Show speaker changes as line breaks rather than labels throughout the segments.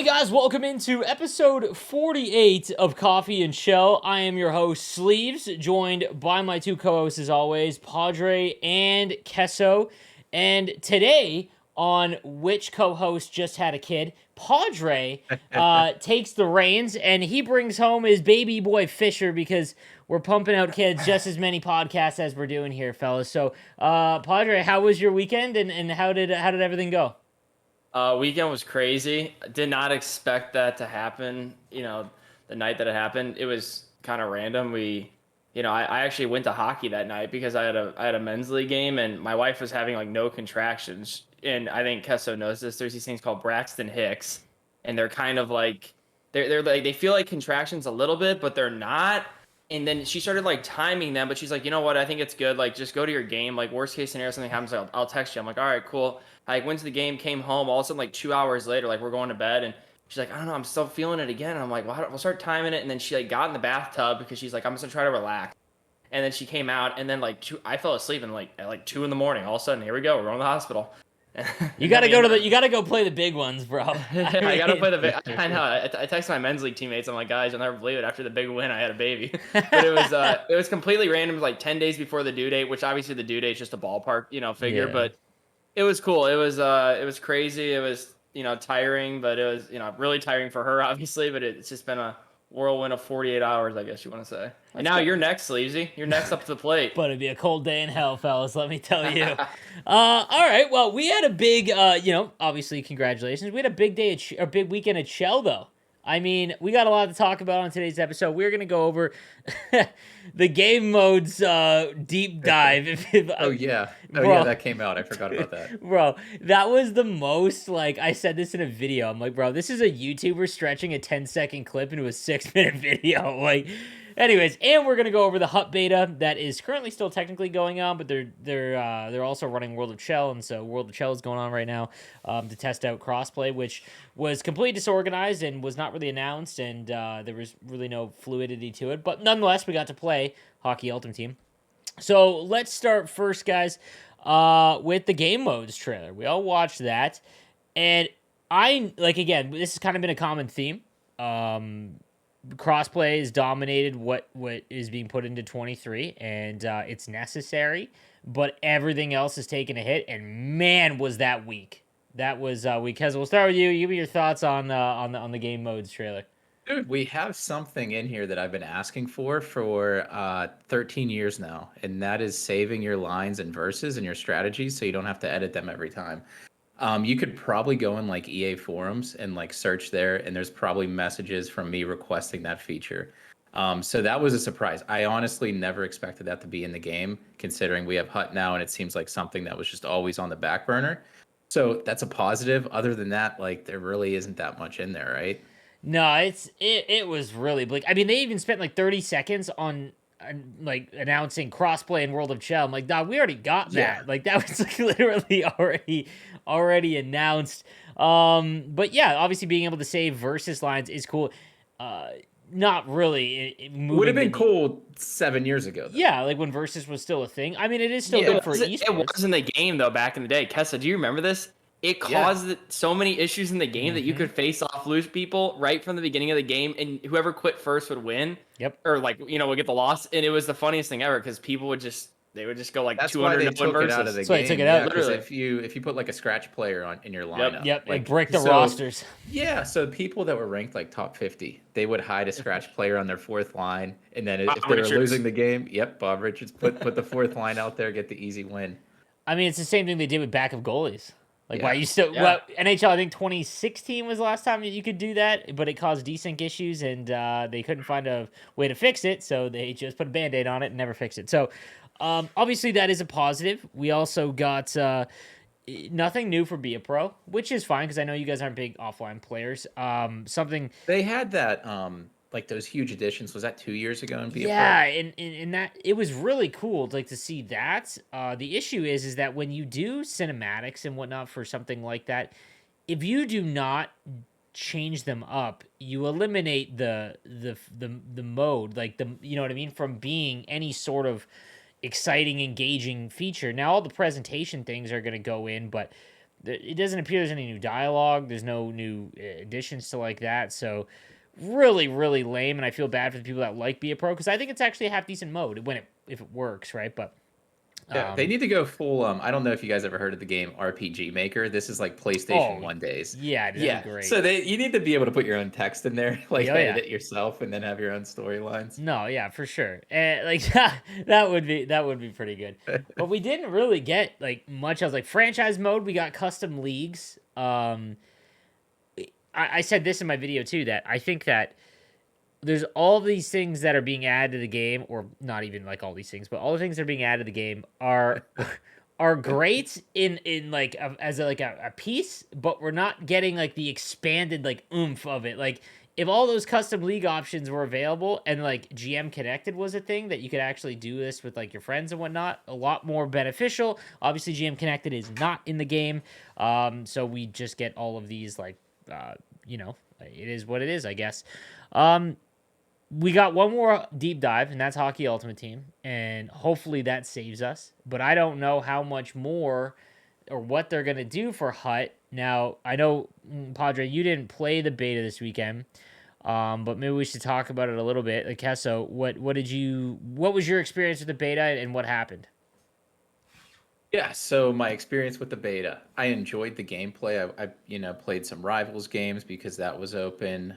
Hey guys, welcome into episode 48 of Coffee and Chel. I am your host, Sleeves, joined by my two co-hosts as always, Padre and Kesso. And today, on Which Co-Host Just Had a Kid, Padre takes the reins and he brings home his baby boy Fisher because we're pumping out kids just as many podcasts as we're doing here, fellas. So, Padre, how was your weekend and how did everything go?
Weekend was crazy. Did not expect that to happen. The night that it happened, it was kind of random. I actually went to hockey that night because I had a men's league game and my wife was having like no contractions. And I think Kesso knows this. There's these things called Braxton Hicks, and they're kind of like they're like they feel like contractions a little bit, but they're not. And then she started like timing them, but she's like, you know what? I think it's good. Like, just go to your game. Like, worst case scenario, something happens, I'll text you. I'm like, all right, cool. I went to the game, came home. All of a sudden, like 2 hours later, like we're going to bed, and she's like, I don't know, I'm still feeling it again. And I'm like, well, we'll start timing it. And then she like got in the bathtub because she's like, I'm just gonna try to relax. And then she came out, and then I fell asleep, and like at like 2 in the morning, all of a sudden, here we go, we're going to the hospital.
You
And then
gotta
we
go
ended
to
up
you gotta go play the big ones, bro.
I gotta play the big. I know. I texted my men's league teammates. I'm like, guys, you'll never believe it. After the big win, I had a baby. But it was completely random. It was like 10 days before the due date, which obviously the due date's just a ballpark, figure.
Yeah.
But it was cool. It was crazy. It was tiring, but it was really tiring for her, obviously. But it's just been a whirlwind of 48 hours, I guess you want to say. And
That's
now
good.
you're next, Sleazy. You're next up to the plate.
But it'd be a cold day in hell, fellas. Let me tell you. All right. Well, we had a big, obviously, congratulations. We had a big day, a big weekend at Chel, though. I mean, we got a lot to talk about on today's episode. We're gonna go over the game modes deep dive.
Oh yeah. Oh
Bro.
yeah, that came out. I forgot about that.
Bro, that was the most, like, I said this in a video. I'm like, bro, this is a YouTuber stretching a 10-second clip into a 6-minute video. Like, anyways, and we're gonna go over the Hut beta that is currently still technically going on, but they're also running World of Chel, and so World of Chel is going on right now to test out crossplay, which was completely disorganized and was not really announced, and there was really no fluidity to it. But nonetheless, we got to play Hockey Ultimate Team. So let's start first, guys, with the game modes trailer. We all watched that, and again, this has kind of been a common theme. Crossplay has dominated what is being put into 23, and it's necessary, but everything else has taken a hit, and man, was that weak. That was weak. Kez, we'll start with you. Give me your thoughts on the game modes trailer.
Dude, we have something in here that I've been asking for 13 years now, and that is saving your lines and verses and your strategies so you don't have to edit them every time. You could probably go in like EA forums and like search there, and there's probably messages from me requesting that feature. So that was a surprise. I honestly never expected that to be in the game, considering we have Hut now, and it seems like something that was just always on the back burner. So that's a positive. Other than that, like there really isn't that much in there, right?
No, it was really bleak. I mean, they even spent like 30 seconds on like announcing crossplay in World of Chel. I'm like, dog, we already got that.
Yeah.
Like that was like literally already announced. But yeah, obviously being able to save versus lines is cool. Not really.
Would have been cool 7 years ago, though.
Yeah, like when versus was still a thing. I mean, it is still
Yeah.
good for
It
esports.
was in the game though back in the day. Kessa, do you remember this? It
Yeah.
caused so many issues in the game that you could face off lose people right from the beginning of the game, and whoever quit first would win.
Yep.
Or would get the loss, and it was the funniest thing ever because people would just go like
That's why
200
they
to win
took it
versus.
out of the
That's why
game.
they took it out.
Because
Literally.
if you put like a scratch player in your lineup,
Yep,
like,
and break the
so-
rosters.
Yeah, so people that were ranked like top 50, they would hide a scratch player on their fourth line, and then if
Bob
they were
Richards.
losing the game, yep, Bob Richards put the fourth line out there, get the easy win.
I mean, it's the same thing they did with backup goalies. Like,
Yeah.
why you still?
Yeah.
Well, NHL, I think 2016 was the last time that you could do that, but it caused desync issues, and they couldn't find a way to fix it, so they just put a Band-Aid on it and never fixed it. So, obviously, that is a positive. We also got nothing new for Be a Pro, which is fine because I know you guys aren't big offline players. Something
They had that like those huge additions. Was that 2 years ago in BFO?
Yeah, and that it was really cool like to see that. The issue is that when you do cinematics and whatnot for something like that, if you do not change them up, you eliminate the mode, like the you know what I mean, from being any sort of exciting, engaging feature. Now all the presentation things are gonna go in, but it doesn't appear there's any new dialogue. There's no new additions to like that. So really, really lame. And I feel bad for the people that like Be a Pro because I think it's actually a half decent mode if it works, right? But
Yeah, they need to go full. I don't know if you guys ever heard of the game RPG Maker. This is like PlayStation
oh
1 days.
yeah, that'd be
Yeah,
great.
so you need to be able to put your own text in there, like
Yeah, oh,
edit
yeah.
it yourself, and then have your own storylines.
No, yeah, for sure. And like that would be pretty good. But we didn't really get like much else. Like franchise mode, we got custom leagues. I said this in my video too that I think that there's all these things that are being added to the game, or not even like all these things, but all the things that are being added to the game are great in like as a, like a piece, but we're not getting like the expanded like oomph of it. Like if all those custom league options were available and like GM connected was a thing that you could actually do this with like your friends and whatnot, a lot more beneficial. Obviously, GM connected is not in the game, so we just get all of these like you know, it is what it is, I guess. We got one more deep dive, and that's Hockey Ultimate Team, and hopefully that saves us. But I don't know how much more or what they're gonna do for Hut. Now I know Padre, you didn't play the beta this weekend, but maybe we should talk about it a little bit. Like Kesso, what was your experience with the beta and what happened?
Yeah, so my experience with the beta, I enjoyed the gameplay. I played some Rivals games because that was open.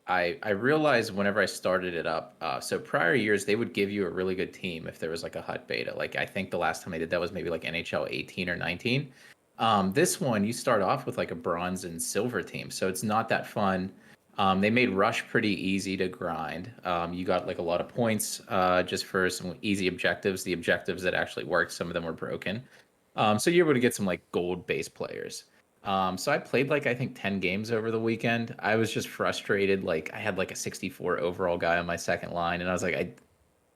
I realized whenever I started it up, so prior years they would give you a really good team if there was like a hut beta. Like I think the last time they did that was maybe like NHL 18 or 19. This one you start off with like a bronze and silver team, so it's not that fun. They made Rush pretty easy to grind. You got like a lot of points just for some easy objectives. The objectives that actually worked, some of them were broken. So you're able to get some like gold base players. So I played like I think 10 games over the weekend. I was just frustrated. Like I had like a 64 overall guy on my second line, and I was like,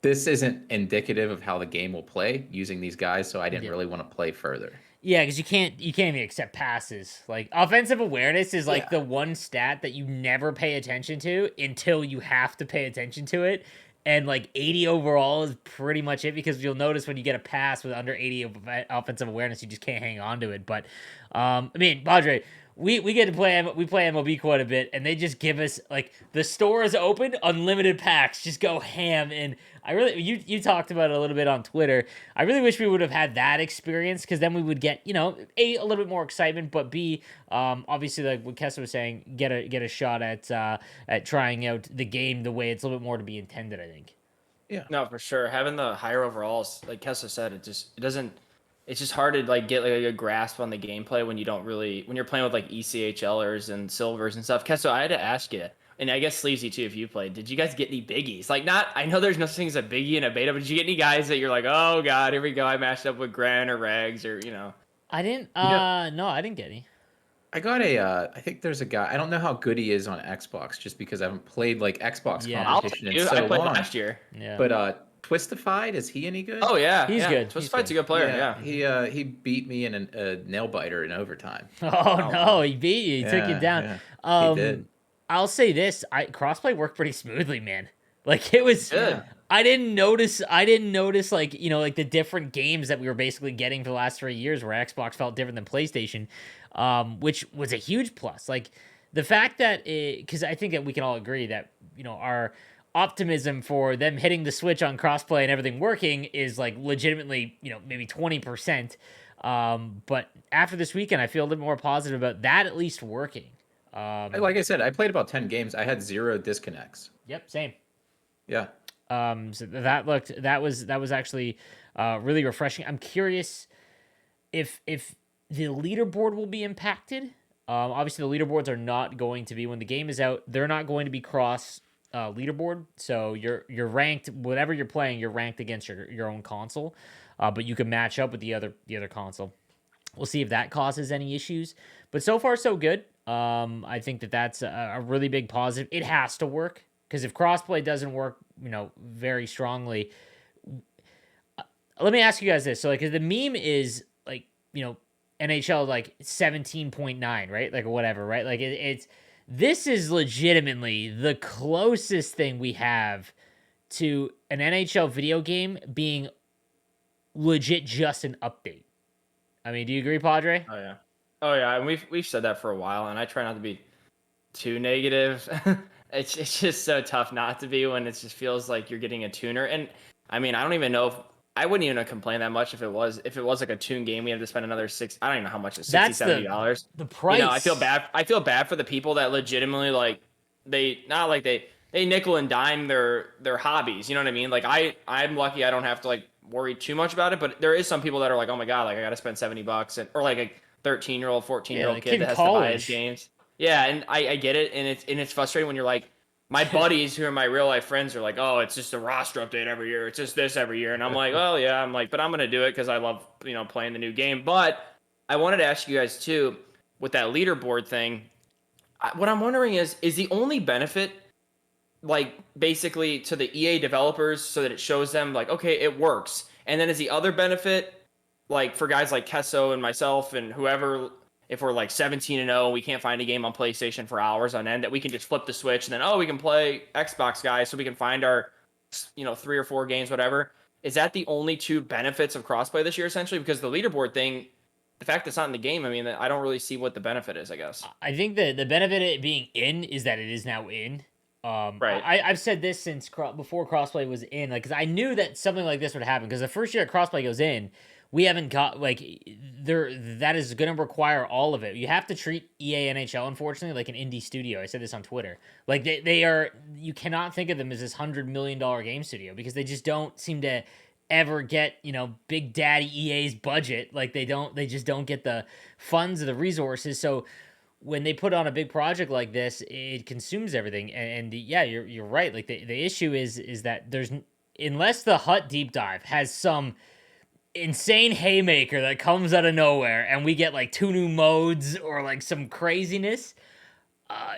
this isn't indicative of how the game will play using these guys. So I didn't
Yeah.
really want to play further.
Yeah, because you can't even accept passes. Like offensive awareness is like
Yeah.
the one stat that you never pay attention to until you have to pay attention to it. And like 80 overall is pretty much it because you'll notice when you get a pass with under 80 of offensive awareness, you just can't hang on to it. But I mean, Padre, we get to play MLB quite a bit, and they just give us like the store is open, unlimited packs, just go ham. And I really you talked about it a little bit on Twitter. I really wish we would have had that experience because then we would get a little bit more excitement, but B obviously like what Kessa was saying, get a shot at trying out the game the way it's a little bit more to be intended. I think.
Yeah.
No, for sure. Having the higher overalls, like Kessa said, it doesn't. It's just hard to like get like a grasp on the gameplay when you're playing with like ECHLers and silvers and stuff. Kessa, I had to ask you, and I guess Sleazy too, if you played. Did you guys get any biggies? Like, not. I know there's no such thing as a biggie in a beta, but did you get any guys that you're like, oh god, here we go. I matched up with Gran or Rags or
I didn't. No, I didn't get any.
I got I think there's a guy. I don't know how good he is on Xbox, just because I haven't played like Xbox
Yeah.
competition in
I
so
played
long.
last year.
Yeah.
But Twistified, is he any good?
Oh yeah,
He's
yeah.
good.
Twistify's a good player. Yeah.
He beat me in a nail biter in overtime.
Oh no, he beat you. He took you down.
Yeah, he did.
I'll say this: crossplay worked pretty smoothly, man. Like it was.
Good.
I didn't notice like like the different games that we were basically getting for the last 3 years, where Xbox felt different than PlayStation, which was a huge plus. Like the fact that because I think that we can all agree that our optimism for them hitting the switch on crossplay and everything working is like legitimately maybe 20%. But after this weekend, I feel a little more positive about that at least working.
Like I said, I played about 10 games. I had 0 disconnects.
Yep, same.
Yeah.
So that was actually really refreshing. I'm curious if the leaderboard will be impacted. Obviously, the leaderboards are not going to be when the game is out. They're not going to be cross leaderboard. So you're ranked whatever you're playing. You're ranked against your own console, but you can match up with the other console. We'll see if that causes any issues. But so far, so good. I think that's a really big positive. It has to work because if crossplay doesn't work, very strongly. Let me ask you guys this. So, like, the meme is like, NHL like 17.9, right? Like, whatever, right? Like, this is legitimately the closest thing we have to an NHL video game being legit just an update. I mean, do you agree, Padre?
Oh yeah. Oh yeah, and we've said that for a while, and I try not to be too negative. It's just so tough not to be when it just feels like you're getting a tuner. And I mean, I don't even know if I wouldn't even complain that much if it was like a tune game. We have to spend another six. I don't even know how much it's 60
That's
$70.
the
You know, I feel
price.
bad. I feel bad for the people that legitimately like they not like they nickel and dime their hobbies. You know what I mean? Like I'm lucky I don't have to like worry too much about it. But there is some people that are like, oh my god, like I got to spend $70 and or like a 13-year-old,
Yeah,
14-year-old
like kid
kid
in
that has to buy his
college.
games. Yeah, and I get it, and it's frustrating when you're like, my buddies who are my real life friends are like, oh, it's just a roster update every year. It's just this every year, and I'm like, oh yeah, I'm like, but I'm gonna do it because I love playing the new game. But I wanted to ask you guys too with that leaderboard thing. What I'm wondering is the only benefit like basically to the EA developers so that it shows them like okay it works, and then is the other benefit like for guys like Kesso and myself and whoever if we're like 17 and 0 we can't find a game on PlayStation for hours on end that we can just flip the switch and then we can play Xbox guys so we can find our 3 or 4 games whatever. Is that the only two benefits of crossplay this year essentially? Because the leaderboard thing, the fact it's not in the game, I mean I don't really see what the benefit is, I guess.
I think the benefit of it being in is that it is now in.
Right.
I've said this since before crossplay was in, like, because I knew that something like this would happen. Because the first year crossplay goes in, we haven't got like there that is going to require all of it. You have to treat EA NHL unfortunately like an indie studio. I said this on Twitter. Like they are, you cannot think of them as this $100 million game studio because they just don't seem to ever get Big Daddy EA's budget. Like they just don't get the funds or the resources. So when they put on a big project like this, it consumes everything. And yeah, you're right. Like the issue is that there's unless the Hut deep dive has some insane haymaker that comes out of nowhere and we get like 2 new modes or like some craziness,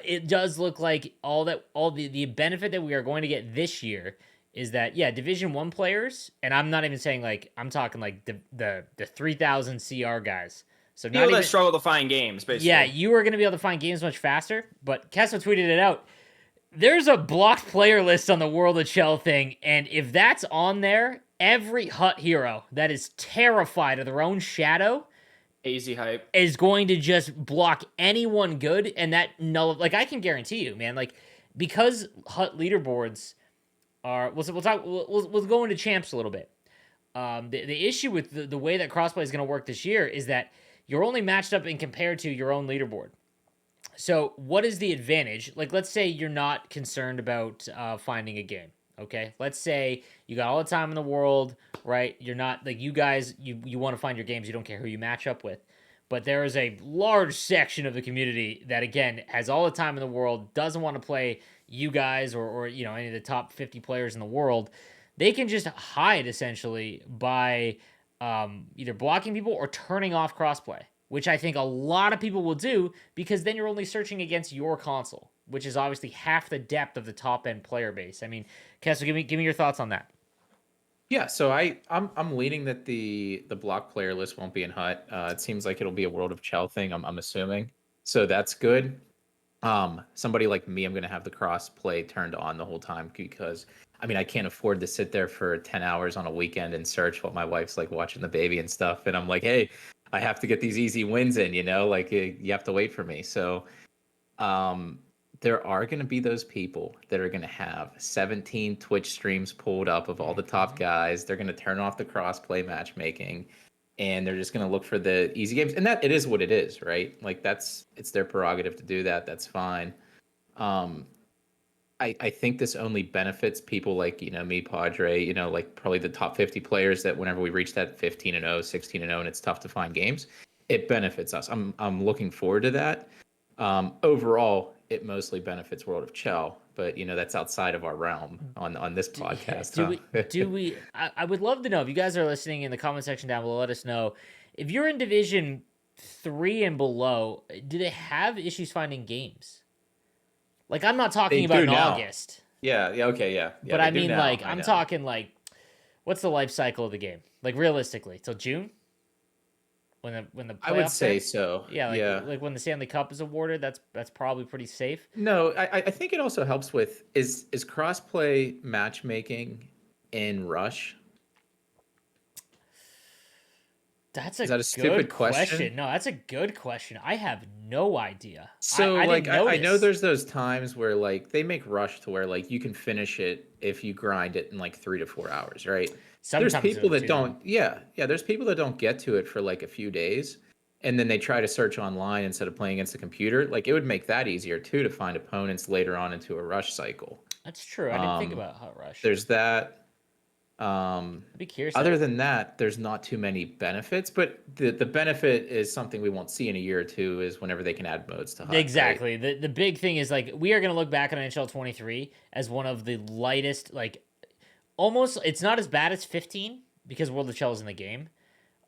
it does look like all the benefit that we are going to get this year is that yeah, Division 1 players, and I'm not even saying like I'm talking like the 3000 CR guys. So not
People that
even
struggle to find games,
yeah,
basically.
you are going to be able to find games much faster. But Kessel tweeted it out. There's a blocked player list on the World of Chel thing, and if that's on there, every Hut hero that is terrified of their own shadow
Easy hype.
is going to just block anyone good, and that null. Like I can guarantee you, man. Like because Hut leaderboards are, we'll talk. We'll go into champs a little bit. The issue with the way that crossplay is going to work this year is that you're only matched up and compared to your own leaderboard. So, what is the advantage? Like, let's say you're not concerned about finding a game. Okay, let's say you got all the time in the world, right? You're not like you guys. You want to find your games. You don't care who you match up with. But there is a large section of the community that again has all the time in the world, doesn't want to play you guys or any of the top 50 players in the world. They can just hide essentially by either blocking people or turning off crossplay, which I think a lot of people will do because then you're only searching against your console, which is obviously half the depth of the top end player base. I mean, Kessel, give me your thoughts on that.
Yeah, so I'm leaning that the block player list won't be in Hut. It seems like it'll be a World of Chell thing. I'm assuming, so that's good. Somebody like me, I'm gonna have the cross play turned on the whole time because I mean I can't afford to sit there for 10 hours on a weekend and search while my wife's like watching the baby and stuff. And I'm like, hey, I have to get these easy wins in, like you have to wait for me. So um, there are going to be those people that are going to have 17 Twitch streams pulled up of all the top guys. They're going to turn off the crossplay matchmaking and they're just going to look for the easy games. And that it is what it is, right? Like it's their prerogative to do that. That's fine. Um, I think this only benefits people like, me, Padre, like probably the top 50 players that whenever we reach that 15 and 0, 16 and 0, and it's tough to find games, it benefits us. I'm looking forward to that. Overall, it mostly benefits World of Chell, but that's outside of our realm on this podcast.
I would love to know if you guys are listening in the comment section down below. Let us know if you're in Division 3 and below. Do they have issues finding games? Like I'm not talking
They
about
do
in
now.
August.
Yeah, okay, yeah.
But
They
I
do
mean,
now,
like,
I
I'm
know.
talking like, what's the life cycle of the game? Like realistically, till June, when the
I would
playoffs
say
start.
so.
Yeah,
Yeah.
like when the Stanley Cup is awarded, that's probably pretty safe.
No, I think it also helps with is crossplay matchmaking in Rush.
That's
Is
a
that a
good
stupid question?
question. No, that's a good question. I have no idea.
So
I
like
didn't
I know
notice.
there's those times where like they make rush to where like you can finish it if you grind it in like 3 to 4 hours, right? There's
Sometimes
people
though
that
too.
don't, yeah, there's people that don't get to it for like a few days, and then they try to search online instead of playing against the computer. Like it would make that easier too to find opponents later on into a rush cycle.
That's true. I didn't think
Um,
about Hot Rush.
there's that. Um,
I'd be curious.
Other than that, there's not too many benefits, but the benefit is something we won't see in a year or two is whenever they can add modes to HUT, right?
Exactly. The big thing is like we are gonna look back on NHL 23 as one of the lightest, like almost it's not as bad as 15 because World of Shell is in the game.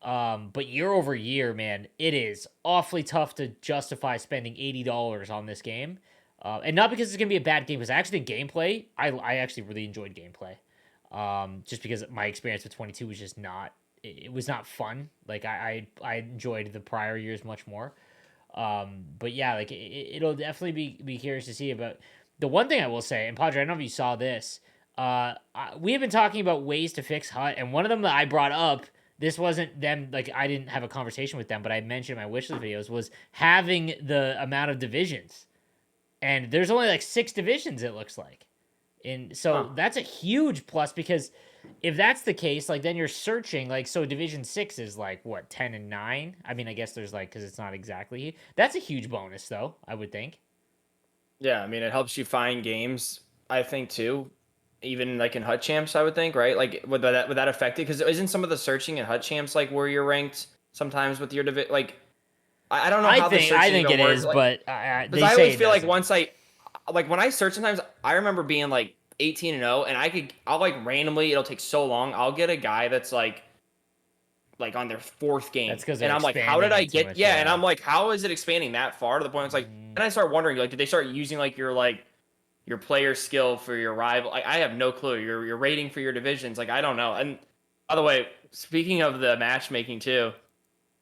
But year over year, man, it is awfully tough to justify spending $80 on this game. And not because it's gonna be a bad game, because I actually think gameplay, I actually really enjoyed gameplay. Just because my experience with 22 was just not it was not fun. Like I enjoyed the prior years much more. But yeah, like it'll definitely be curious to see about the one thing I will say. And Padre, I don't know if you saw this. We have been talking about ways to fix HUT, and one of them that I brought up. This wasn't them. Like I didn't have a conversation with them, but I mentioned in my wishlist videos was having the amount of divisions, and there's only like 6 divisions. It looks like, and so that's a huge plus because if that's the case, like then you're searching like so Division 6 is like what 10 and 9. I mean, I guess there's like because it's not exactly that's a huge bonus though. I would think.
Yeah, I mean, it helps you find games. I think too, even like in HUT champs, I would think, right? Like would that affect it? Because isn't some of the searching in HUT champs like where you're ranked sometimes with your divi Like I don't know how the
I
searching
think
even
it
works.
is,
Like
but
because
they
I
say
always
it
feel like
doesn't.
once like when I search sometimes I remember being like 18 and 0 and I'll like randomly it'll take so long. I'll get a guy that's like on their fourth
That's
game.
because
And
they're
I'm like, how did
expanding
I
it too
get
much.
yeah, and
Yeah.
I'm like, how is it expanding that far to the point it's like
Mm.
and I start wondering, like, did they start using like your player skill for your rival? Like, I have no clue. Your rating for your divisions, like I don't know. And by the way, speaking of the matchmaking too,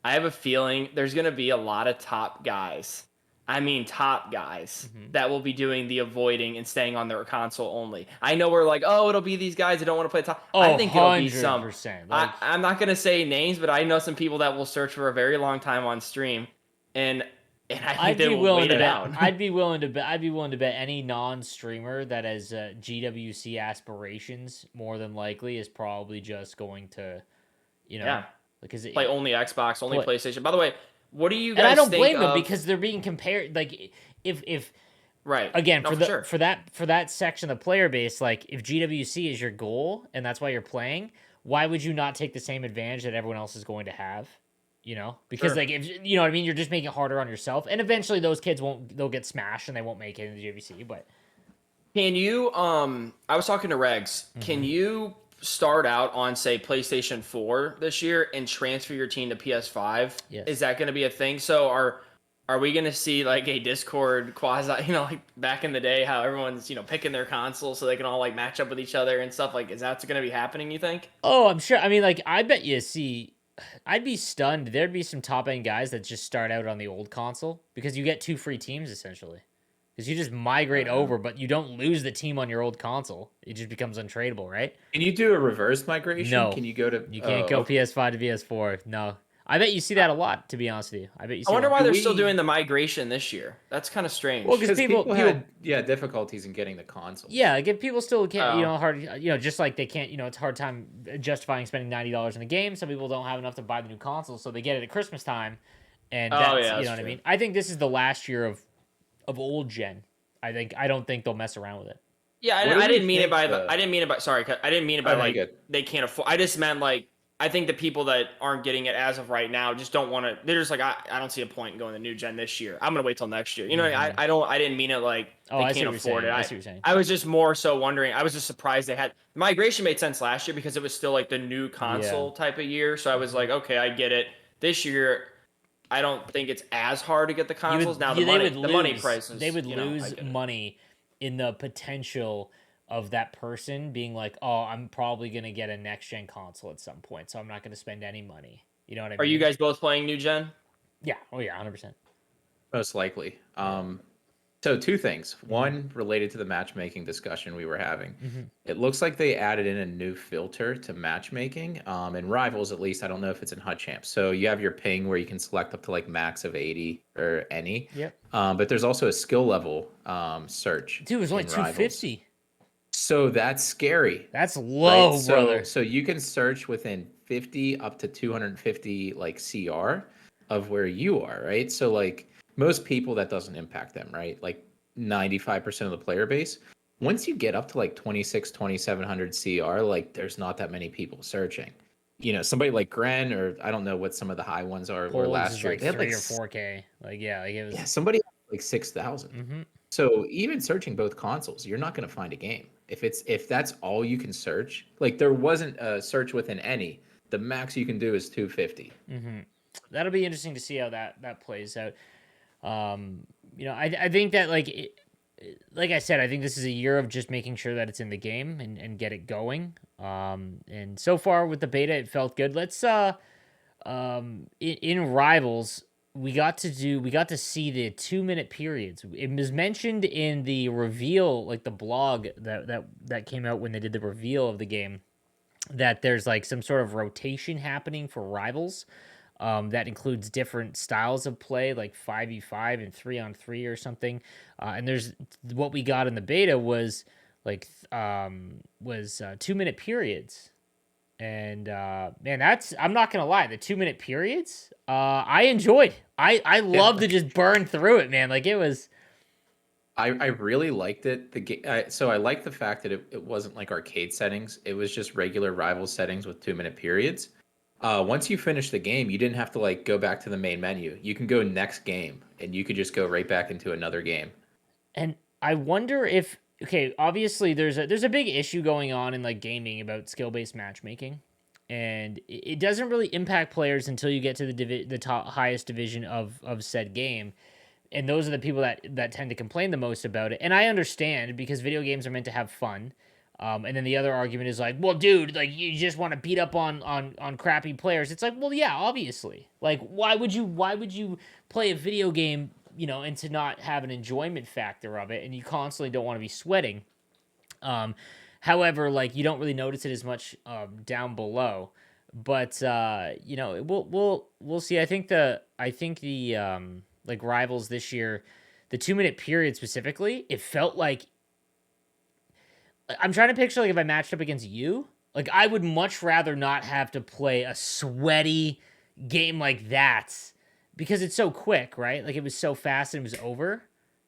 I have a feeling there's going to be a lot of top guys. I mean, top guys
Mhm.
that will be doing the avoiding and staying on their console only. I know we're like, oh, it'll be these guys that don't want to play top. I
Oh,
think it'll be some.
100%. Like
I'm not going to say names, but I know some people that will search for a very long time on stream, and I think
I'd
they
be
will
willing
wait
to
it
bet.
out.
I'd be willing to bet any non-streamer that has GWC aspirations more than likely is probably just going to, you know,
Yeah,
because
play only Xbox, only
play,
PlayStation. By the way, what do you
and I
guys
don't
think
blame them
of?
because they're being compared. Like if
Right.
again
No, for sure.
for that section of the player base, like if GWC is your goal and that's why you're playing, why would you not take the same advantage that everyone else is going to have? You know, because
Sure.
like if you know what I mean, you're just making it harder on yourself, and eventually those kids they'll get smashed and they won't make it in the GWC. But
Can you I was talking to Regs. Can you start out on say PlayStation 4 this year and transfer your team to PS5?
yes,
Is that going to be a thing? So are we going to see like a Discord quasi, like back in the day how everyone's, picking their console so they can all like match up with each other and stuff like is that going to be happening, you think?
oh, I'm sure. I mean, like I bet you see. I'd be stunned. There'd be some top end guys that just start out on the old console because you get 2 free teams essentially. Because you just migrate over, but you don't lose the team on your old console. It just becomes untradeable, right?
Can you do a reverse migration?
No,
Can you go to
you
oh,
can't go
okay.
PS5 to PS4. No, I bet you see that a lot. To be honest with you, I bet you
I
see
wonder
that.
why
Do
they're still
we
doing the migration this year. That's kind of
Well,
strange.
because
because
people
people had difficulties in getting the consoles.
yeah, like if people still can't,
Oh.
hard, just like they can't, it's a hard time justifying spending $90 in a game. Some people don't have enough to buy the new console, so they get it at Christmas time, and
Oh
that's
yeah,
you
that's
know what I
true.
mean. I think this is the last year of old gen. I don't think they'll mess around with it.
Yeah,
What do
I
we
didn't mean it
think
by
the
I didn't mean it by sorry, I didn't mean it by
oh no, you
like
good.
they can't afford. I just meant like I think the people that aren't getting it as of right now just don't want to. They're just like I don't see a point in going the new gen this year. I'm gonna wait till next year.
Mhm.
I didn't mean it like
Oh,
they
I see
can't
what you're
afford
saying.
it.
I see what you're saying.
I was just more so wondering. I was just surprised they had migration made sense last year because it was still like the new
Yeah.
console type of year. So I was like, okay, I get it. This year, I don't think it's as hard to get the consoles. Now the money prices,
they would
I
lose
get it.
money in the potential of that person being like, oh, I'm probably gonna get a next gen console at some point, so I'm not gonna spend any money. You know what I
Are you
mean?
guys both playing new gen?
Yeah. Oh yeah, 100%.
Most likely.
Yeah.
So two things. One related to the matchmaking discussion we were having.
Mm-hmm.
It looks like they added in a new filter to matchmaking. In Rivals, at least, I don't know if it's in Hut Champs. So you have your ping where you can select up to like max of 80 or any.
Yep.
But there's also a skill level search
Dude, it was only
in Rivals.
250.
So that's scary,
That's
right?
low,
So
brother.
so you can search within 50 up to 250 like CR of where you are, right? So like most people that doesn't impact them, right? Like 95% of the player base. Once you get up to like 26, 2700 CR, like there's not that many people searching. Somebody like Gren, or I don't know what some of the high ones were
Polls
last
is
year.
like
They had
3 or 4K. Like, yeah, like it was.
yeah, somebody had like 6,000.
Mm-hmm.
So even searching both consoles, you're not going to find a game. If that's all you can search, like there wasn't a search within any, the max you can do is 250.
Mm-hmm. That'll be interesting to see how that plays out. I think that like I said, I think this is a year of just making sure that it's in the game and get it going. And so far with the beta, it felt good. Let's in Rivals, we got to see the 2-minute periods. It was mentioned in the reveal, like the blog that came out when they did the reveal of the game, that there's like some sort of rotation happening for Rivals. That includes different styles of play, like 5v5 and 3-on-3 or something. And there's what we got in the beta was 2-minute periods. And man, I'm not gonna lie, the 2-minute periods, I enjoyed. I love to just burn through it, man. Like it was.
I really liked it. So I like the fact that it wasn't like arcade settings. It was just regular rival settings with 2-minute periods. Once you finish the game, you didn't have to like go back to the main menu. You can go next game, and you could just go right back into another game.
And I wonder if, okay, obviously there's a big issue going on in like gaming about skill-based matchmaking, and it doesn't really impact players until you get to the top highest division of said game. And those are the people that tend to complain the most about it. And I understand, because video games are meant to have fun. And then the other argument is like, well, dude, like you just want to beat up on crappy players. It's like, well, yeah, obviously. Like, why would you play a video game, and to not have an enjoyment factor of it, and you constantly don't want to be sweating. However, like you don't really notice it as much down below. But we'll see. I think the like Rivals this year, the 2-minute period specifically, it felt like, I'm trying to picture like if I matched up against you, like I would much rather not have to play a sweaty game like that, because it's so quick, right? Like it was so fast and it was over,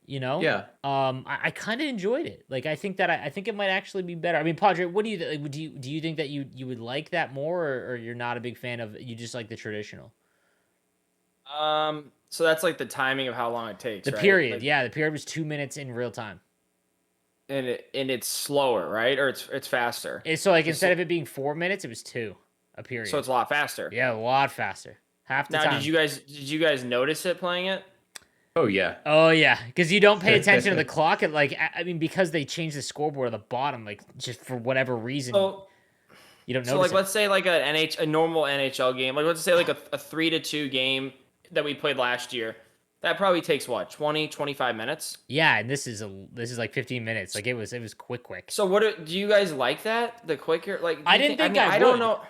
Yeah.
I kind of enjoyed it. Like I think that I think it might actually be better. I mean, Padre, what do you like, do you think that you would like that more, or you're not a big fan of, you just like the traditional?
So that's like the timing of how long it takes,
The
right?
period,
Like,
yeah, the period was 2 minutes in real time.
and it's slower, right? Or it's faster.
So like
It's
instead of it being 4 minutes, it was 2 a period.
So it's a lot faster.
Yeah, a lot faster. Half the
Now,
time.
did you guys notice it playing it?
Oh yeah.
Oh yeah, because you don't pay attention to the clock. At like, I mean, because they changed the scoreboard at the bottom, like just for whatever reason,
So
you don't
So
notice
like,
it.
let's say like a normal NHL game, like let's say like a 3-2 game that we played last year. That probably takes what, 20, 25 minutes.
Yeah, and this is like 15 minutes. Like it was quick.
So do you guys like that? The quicker, like do
I
you
didn't think
I mean,
I
I don't
would.
know.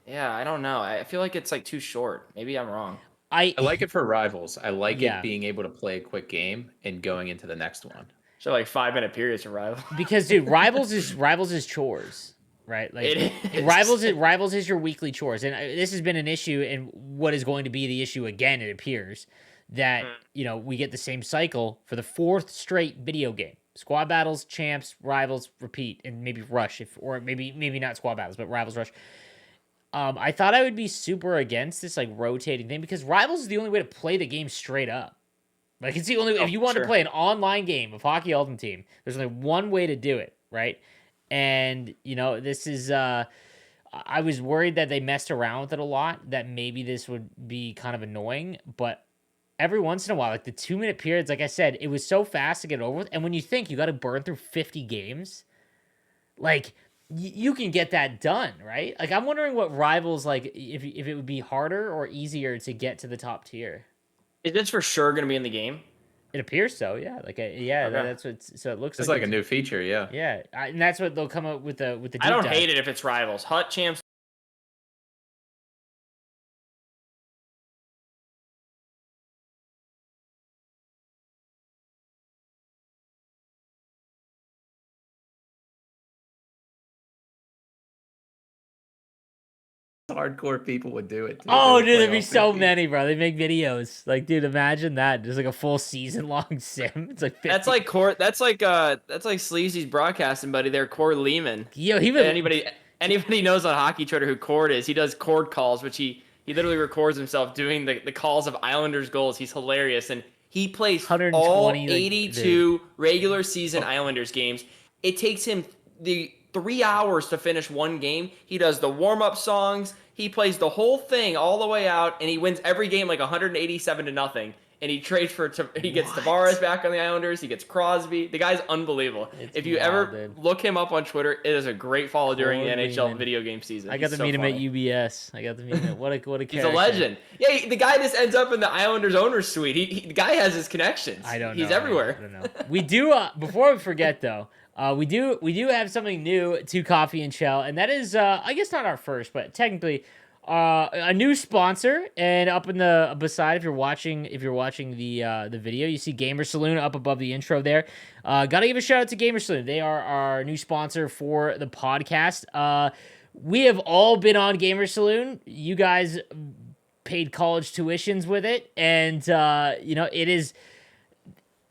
Yeah, I don't know. I feel like it's like too short. Maybe I'm wrong.
I like it for Rivals. I like
Yeah.
it being able to play a quick game and going into the next one.
So like 5-minute periods for rival.
Because dude, Rivals is chores, right? Like
It is.
Rivals is your weekly chores, and this has been an issue, and what is going to be the issue again? It appears that we get the same cycle for the 4th straight video game: squad battles, champs, rivals, repeat, and maybe rush, or maybe not squad battles, but rivals, rush. I thought I would be super against this like rotating thing, because Rivals is the only way to play the game straight up. Like it's the only way. If you want to play an online game of Hockey Ultimate Team, there's only one way to do it, right? And this is I was worried that they messed around with it a lot, that maybe this would be kind of annoying, but every once in a while, like the 2-minute periods, like I said, it was so fast to get over with. And when you think you got to burn through 50 games, like you can get that done, right? Like I'm wondering what Rivals, like if it would be harder or easier to get to the top tier.
Is this for sure going to be in the game?
It appears so, yeah. Like, yeah,
Okay.
that's what. So it looks
It's
like
like a new feature, yeah.
yeah, and that's what they'll come up with the
I
deep
don't
dive.
hate it if it's rivals. Hut champs.
Hardcore people would do it too. They
Oh,
would
dude,
play
there'd be
all
so
50.
many, bro. They make videos. Like, dude, imagine that. There's like a full season long sim. It's like 50.
That's like Core. That's like Sleazy's broadcasting buddy there, Cord Lehman.
Yo, he would.
Anybody knows on Hockey Twitter who Cord is? He does Cord calls, which he literally records himself doing the calls of Islanders goals. He's hilarious, and he plays
120,
all
like,
82 regular season Islanders games. It takes him the 3 hours to finish one game. He does the warm up songs. He plays the whole thing all the way out, and he wins every game like 187-0. And he trades he gets Tavares back on the Islanders. He gets Crosby. The guy's unbelievable.
It's
If you
wild,
ever
dude.
look him up on Twitter, it is a great follow during the
Cord
NHL
Lehman.
video game season.
I got
He's
to meet him at
funny.
UBS. I got to meet him. What a
He's a
character.
legend. Yeah, the guy just ends up in the Islanders owner's suite. The guy has his connections.
I don't know.
He's everywhere.
I don't know. We do. Before we forget though, we do have something new to Coffee and Chel, and that is, I guess not our first, but technically, a new sponsor. And up in the beside, if you're watching the video, you see Gamer Saloon up above the intro there. Gotta give a shout out to Gamer Saloon. They are our new sponsor for the podcast. We have all been on Gamer Saloon. You guys paid college tuitions with it, and it is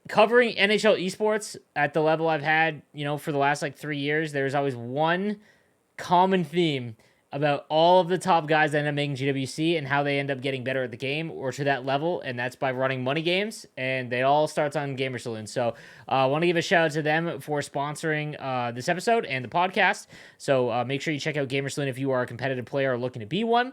covering NHL esports at the level I've had, for the last like 3 years. There's always one common theme about all of the top guys that end up making GWC and how they end up getting better at the game or to that level, and that's by running money games, and they all starts on Gamer Saloon. So I want to give a shout out to them for sponsoring this episode and the podcast. So make sure you check out Gamer Saloon if you are a competitive player or looking to be one.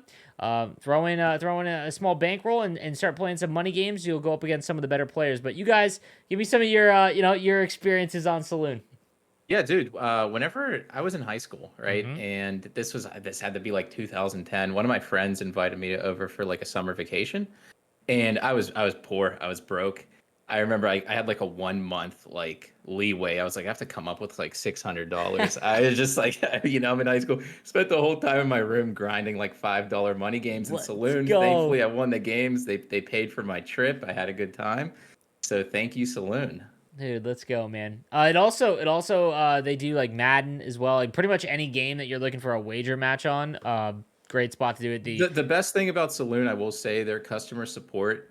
Throw in a small bankroll and start playing some money games. You'll go up against some of the better players. But you guys, give me some of your experiences on Saloon.
Yeah, dude. Whenever I was in high school, right, and this had to be like 2010. One of my friends invited me over for like a summer vacation, and I was poor. I was broke. I remember I had like a 1 month like leeway. I was like, I have to come up with like $600. I was just like, I'm in high school. Spent the whole time in my room grinding like $5 money games in
Let's
Saloon.
go.
Thankfully, I won the games. They paid for my trip. I had a good time. So thank you, Saloon.
Dude, let's go, man. It also they do like Madden as well. Like pretty much any game that you're looking for a wager match on. Great spot to do it.
The best thing about Saloon, I will say, their customer support.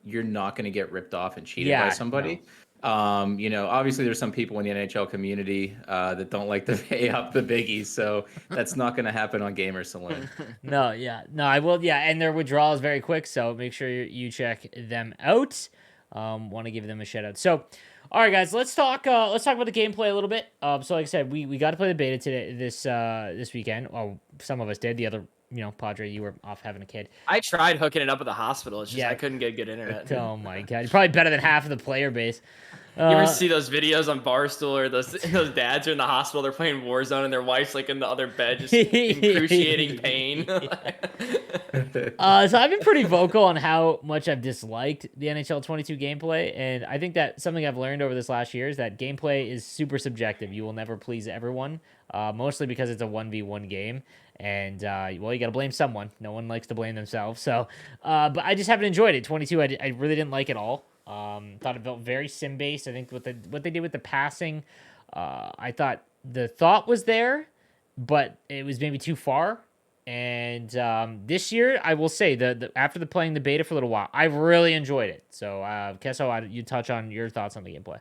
You're not going to get ripped off and cheated by somebody. No. Obviously there's some people in the NHL community that don't like to pay up the biggies, so that's not going to happen on Gamer Saloon.
No, I will. Yeah, and their withdrawal is very quick, so make sure you check them out. Want to give them a shout out. So, all right, guys, let's talk about the gameplay a little bit. So, like I said, we got to play the beta today this weekend. Oh, some of us did. The other, Padre, you were off having a kid.
I tried hooking it up at the hospital. It's just
Yeah.
I couldn't get good internet.
Oh my god, you're probably better than half of the player base.
You ever see those videos on Barstool or those dads are in the hospital, they're playing Warzone and their wife's like in the other bed just in excruciating pain.
So I've been pretty vocal on how much I've disliked the NHL 22 gameplay, and I think that something I've learned over this last year is that gameplay is super subjective. You will never please everyone, mostly because it's a 1v1 game, and you got to blame someone. No one likes to blame themselves. So, but I just haven't enjoyed it. 22, I really didn't like at all. Thought it felt very sim based. I think what they did with the passing, I thought the thought was there, but it was maybe too far. And this year, I will say after playing the beta for a little while, I really enjoyed it. So, Kesso, you touch on your thoughts on the gameplay.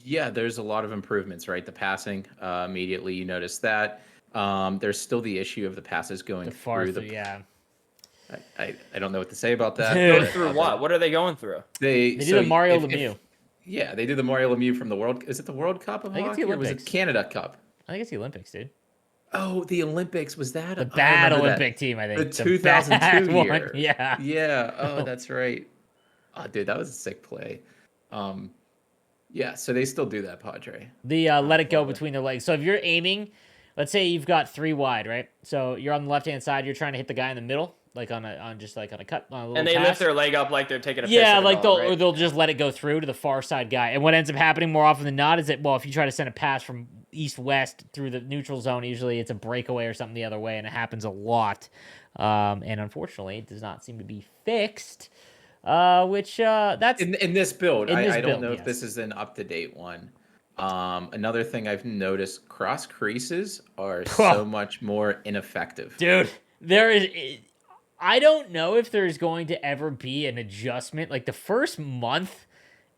Yeah, there's a lot of improvements, right? The passing, immediately you notice that. There's still the issue of the passes going through the.
Yeah.
I don't know what to say about that.
Going through what? What are they going through?
They do the Mario Lemieux.
Yeah, they do the Mario Lemieux from the World. Is it the World Cup of
I think it's the
hockey, or was it
Olympics.
Canada Cup?
I think it's the Olympics, dude.
Oh, the Olympics, was that
The bad Olympic team, I think.
The
The
2002
bad
year.
one, yeah.
Yeah. Oh, that's right. Oh, dude, that was a sick play. Yeah. So they still do that, Padre.
The let it go between their legs. So if you're aiming, let's say you've got 3 wide, right? So you're on the left-hand side, you're trying to hit the guy in the middle. like on a cut, on a little
And they
pass.
lift their leg up like they're taking a piss
Yeah,
at a
like
dog, right?
they'll just let it go through to the far side guy. And what ends up happening more often than not is that, well, if you try to send a pass from east west through the neutral zone, usually it's a breakaway or something the other way, and it happens a lot. And unfortunately, it does not seem to be fixed. Which that's
In this build,
in this
I don't
build,
know
yes.
if this is an up to date one. Another thing I've noticed: cross creases are so much more ineffective.
Dude, there is. I don't know if there's going to ever be an adjustment. Like the first month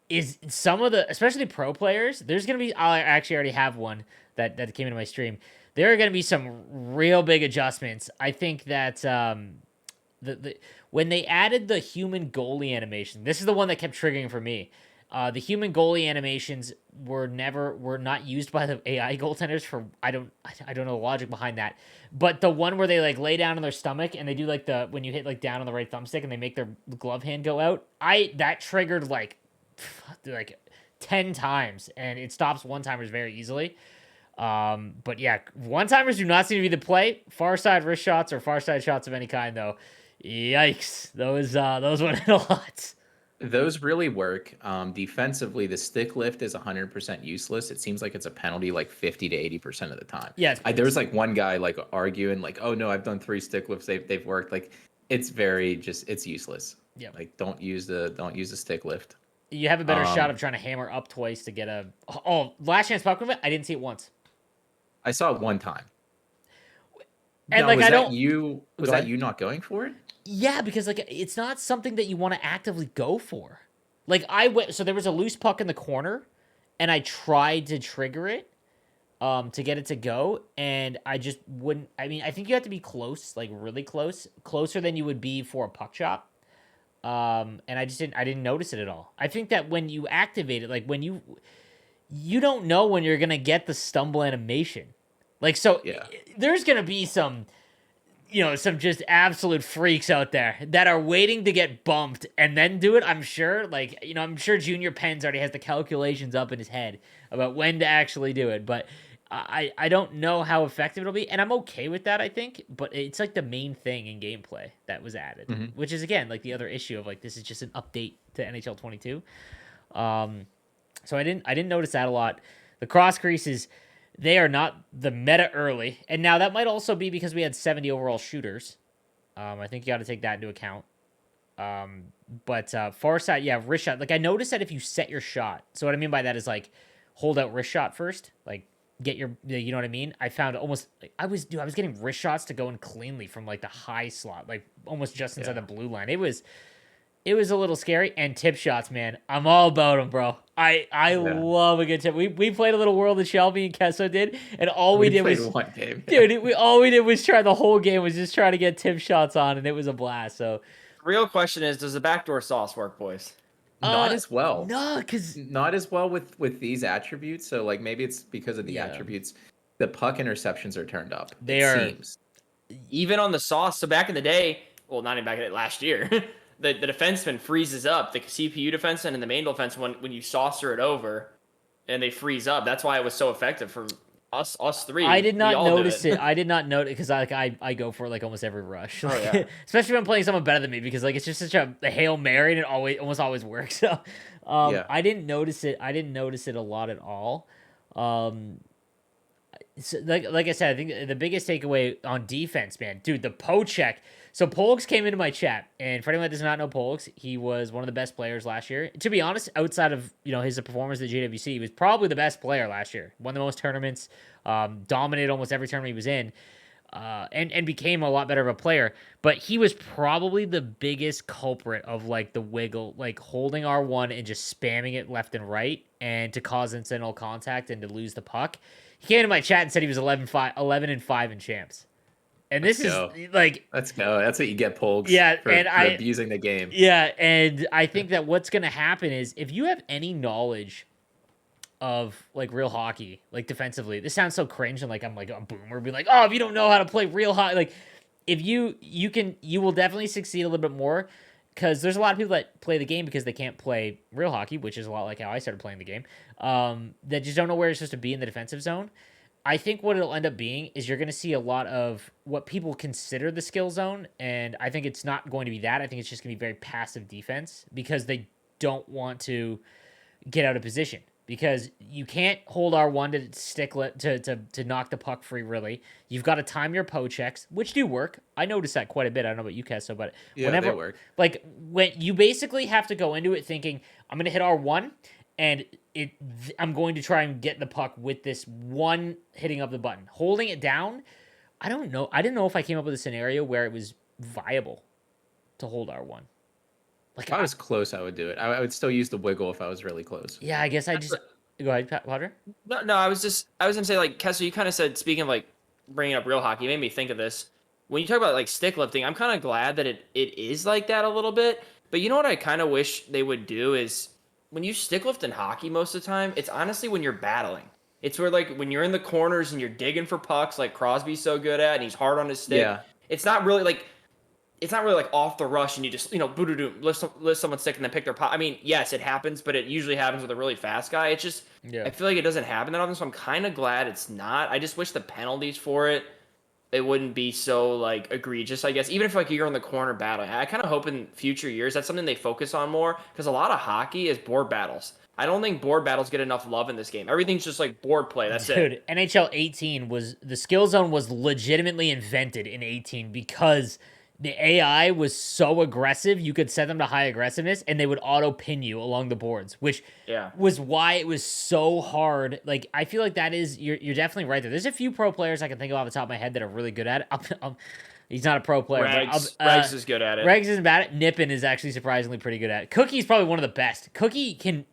is some of the, especially pro players. There's gonna be. I actually already have one that came into my stream. There are gonna be some real big adjustments. I think that the when they added the human goalie animation, this is the one that kept triggering for me. The human goalie animations were not used by the AI goaltenders for I don't know the logic behind that. But the one where they like lay down on their stomach and they do like the when you hit like down on the right thumbstick and they make their glove hand go out, that triggered like 10 times and it stops one timers very easily. But yeah, one timers do not seem to be the play. Far side wrist shots or far side shots of any kind though. Yikes. Those went in a lot.
Those really work. Defensively, the stick lift is 100% useless. It seems like it's a penalty like 50 to 80% of the time.
Yeah,
there was like one guy like arguing like, "Oh no, I've done 3 stick lifts. They've worked." Like it's very it's useless.
Yeah.
Like don't use the stick lift.
You have a better shot of trying to hammer up twice to get a last chance puck movement. I didn't see it once.
I saw it one time.
And
now,
like
was
I
that
don't
you was
Go
that
ahead.
you not going for it?
Yeah, because like it's not something that you want to actively go for. Like I went, so there was a loose puck in the corner, and I tried to trigger it, to get it to go, and I just wouldn't. I mean, I think you have to be close, like really close, closer than you would be for a puck chop. And I didn't notice it at all. I think that when you activate it, like when you don't know when you're gonna get the stumble animation, like so,
Yeah.
there's gonna be some some just absolute freaks out there that are waiting to get bumped and then do it. I'm sure, like, I'm sure Junior Pens already has the calculations up in his head about when to actually do it. But I don't know how effective it'll be. And I'm okay with that, I think. But it's like the main thing in gameplay that was added, which is, again, like the other issue of like, this is just an update to NHL 22. So I didn't notice that a lot. The cross creases, they are not the meta early. And now that might also be because we had 70 overall shooters. I think you got to take that into account. But far side, yeah, wrist shot. Like I noticed that if you set your shot, so what I mean by that is like hold out wrist shot first, like get your, you know what I mean? I found almost like I was getting wrist shots to go in cleanly from like the high slot, like almost just inside the blue line. It was a little scary. And tip shots, man. I'm all about them, bro. I love a good tip. We played a little World of Shelby and Kesso did, and all we did was
one game.
dude, all we did was try the whole game was just try to get tip shots on, and it was a blast. So
Real question is, does the backdoor sauce work, boys?
Not as well.
no, because
Not as well with these attributes. So like maybe it's because of the attributes. The puck interceptions are turned up. Seems.
Even on the sauce. So back in the day, well, not even back in last year, the defenseman freezes up. The CPU defenseman and the main defense when you saucer it over, and they freeze up. That's why it was so effective for us three.
I did not notice it. I did not notice because I go for like almost every rush, especially when I'm playing someone better than me because like it's just such a Hail Mary and it almost always works. So I didn't notice it. I didn't notice it a lot at all. So like I said, I think the biggest takeaway on defense, man, dude, the Poe check. So Polks came into my chat, and for anyone that does not know Polks, he was one of the best players last year. To be honest, outside of his performance at JWC, he was probably the best player last year. Won the most tournaments, dominated almost every tournament he was in, and became a lot better of a player. But he was probably the biggest culprit of like the wiggle, like holding R1 and just spamming it left and right, and to cause incidental contact and to lose the puck. He came into my chat and said he was 11-5 in champs. And this is like,
let's go. That's what you get, Polks.
Yeah,
for abusing the game.
Yeah, and I think that what's gonna happen is if you have any knowledge of like real hockey, like defensively, this sounds so cringe and like I'm like a boomer, be like, oh, if you don't know how to play real hockey, like if you will definitely succeed a little bit more because there's a lot of people that play the game because they can't play real hockey, which is a lot like how I started playing the game. That just don't know where it's supposed to be in the defensive zone. I think what it'll end up being is you're going to see a lot of what people consider the skill zone, and I think it's not going to be that. I think it's just going to be very passive defense because they don't want to get out of position because you can't hold R1 to to knock the puck free. Really, you've got to time your checks, which do work. I noticed that quite a bit. I don't know about you, Kesso, but
Yeah,
whenever
they work.
like when you basically have to go into it thinking I'm going to hit R1 and I'm going to try and get the puck with this one hitting up the button, holding it down. I don't know. I didn't know if I came up with a scenario where it was viable to hold R1. Like
If I was close, I would do it. I would still use the wiggle if I was really close.
yeah, I guess I just go ahead, Potter.
No, I was gonna say like Kessler, you kind of said speaking of like bringing up real hockey, it made me think of this. When you talk about like stick lifting, I'm kind of glad that it is like that a little bit. But you know what I kind of wish they would do is when you stick lift in hockey most of the time, it's honestly when you're battling. It's where like when you're in the corners and you're digging for pucks, like Crosby's so good at, and he's hard on his stick.
Yeah.
It's not really like off the rush and you just, boo-doo-doo, lift someone's stick and then pick their pot. I mean, yes, it happens, but it usually happens with a really fast guy. It's just, I feel like it doesn't happen that often, so I'm kind of glad it's not. I just wish the penalties for it wouldn't be so, like, egregious, I guess. Even if, like, you're in the corner battling. I kind of hope in future years that's something they focus on more, because a lot of hockey is board battles. I don't think board battles get enough love in this game. Everything's just, like, board play. That's it.
Dude, NHL 18 the skill zone was legitimately invented in 18 because the AI was so aggressive, you could set them to high aggressiveness, and they would auto pin you along the boards, which was why it was so hard. Like, I feel like that is you're definitely right there. There's a few pro players I can think of off the top of my head that are really good at it. He's not a pro player.
Regs is good at it.
Regs isn't bad at it. Nippin is actually surprisingly pretty good at it. Cookie's probably one of the best. Cookie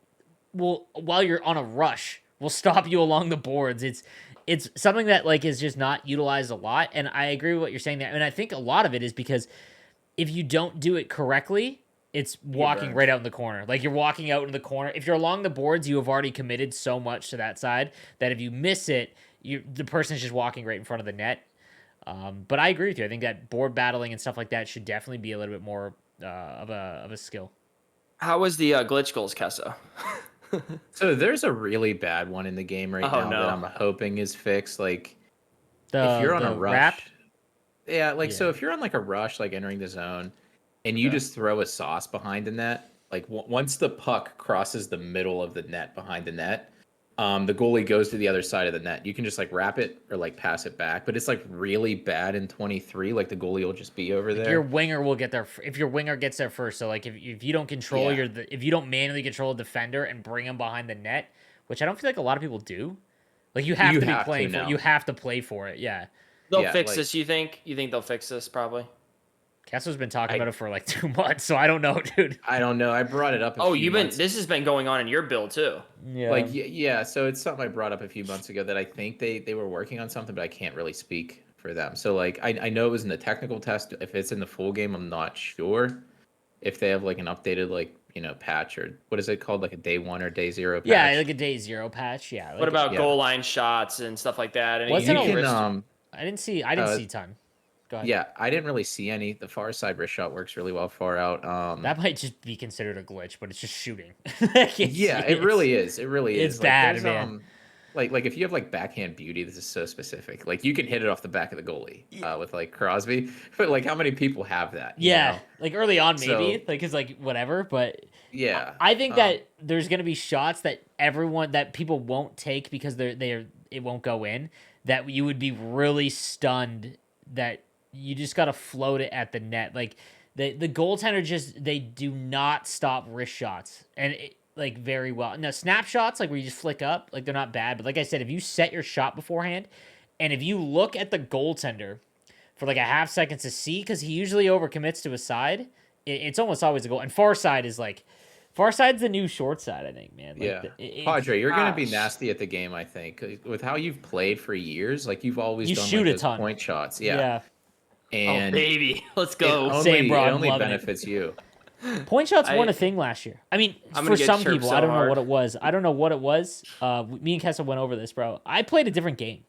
while you're on a rush, will stop you along the boards. It's something that like is just not utilized a lot, and I agree with what you're saying there. And I think a lot of it is because if you don't do it correctly, it's walking right out in the corner. Like you're walking out in the corner. If you're along the boards, you have already committed so much to that side that if you miss it, the person's just walking right in front of the net. But I agree with you. I think that board battling and stuff like that should definitely be a little bit more of a skill.
How was the glitch goals, Kessa?
So there's a really bad one in the game right now that I'm hoping is fixed. Like if you're on a rush, so if you're on like a rush, like entering the zone, and you just throw a sauce behind the net, like once the puck crosses the middle of the net behind the net, the goalie goes to the other side of the net. You can just like wrap it or like pass it back, but it's like really bad in 23. Like the goalie will just be over there.
Your winger will get there if your winger gets there first. So like if you don't control if you don't manually control a defender and bring him behind the net, which I don't feel like a lot of people do. Like you have to be playing for it. You have to play for it. Yeah.
They'll fix this. You think they'll fix this probably?
Castro's been talking about it for like 2 months, so I don't know, dude.
I don't know. I brought it up.
This has been going on in your build too.
Yeah. So it's something I brought up a few months ago that I think they were working on something, but I can't really speak for them. So like I know it was in the technical test. If it's in the full game, I'm not sure if they have like an updated like patch or what is it called, like a day 1 or day 0 patch.
Yeah, like a day 0 patch. Yeah. Like
what about goal line shots and stuff like that?
I didn't see ton.
Yeah, I didn't really see any. The far side wrist shot works really well far out.
That might just be considered a glitch, but it's just shooting.
It really is. It really is.
It's bad, man.
Like if you have like backhand beauty, this is so specific. Like you can hit it off the back of the goalie with like Crosby, but like how many people have that?
Like early on maybe, like it's like whatever, but I think that there's gonna be shots that people won't take because it won't go in. That you would be really stunned that. You just got to float it at the net. Like the goaltender they do not stop wrist shots and like very well. Now snapshots, like where you just flick up, like they're not bad. But like I said, if you set your shot beforehand and if you look at the goaltender for like a half second to see, because he usually overcommits to his side, it's almost always a goal. And far side's the new short side, I think, man. Like
Padre, you're gonna be nasty at the game, I think, with how you've played for years. Like you've always done
shoot
like
a ton.
Point shots, yeah. And
baby, let's go.
It only benefits you.
Point shots weren't a thing last year. I mean, for some people, I don't know what it was. Me and Kessel went over this, bro. I played a different game.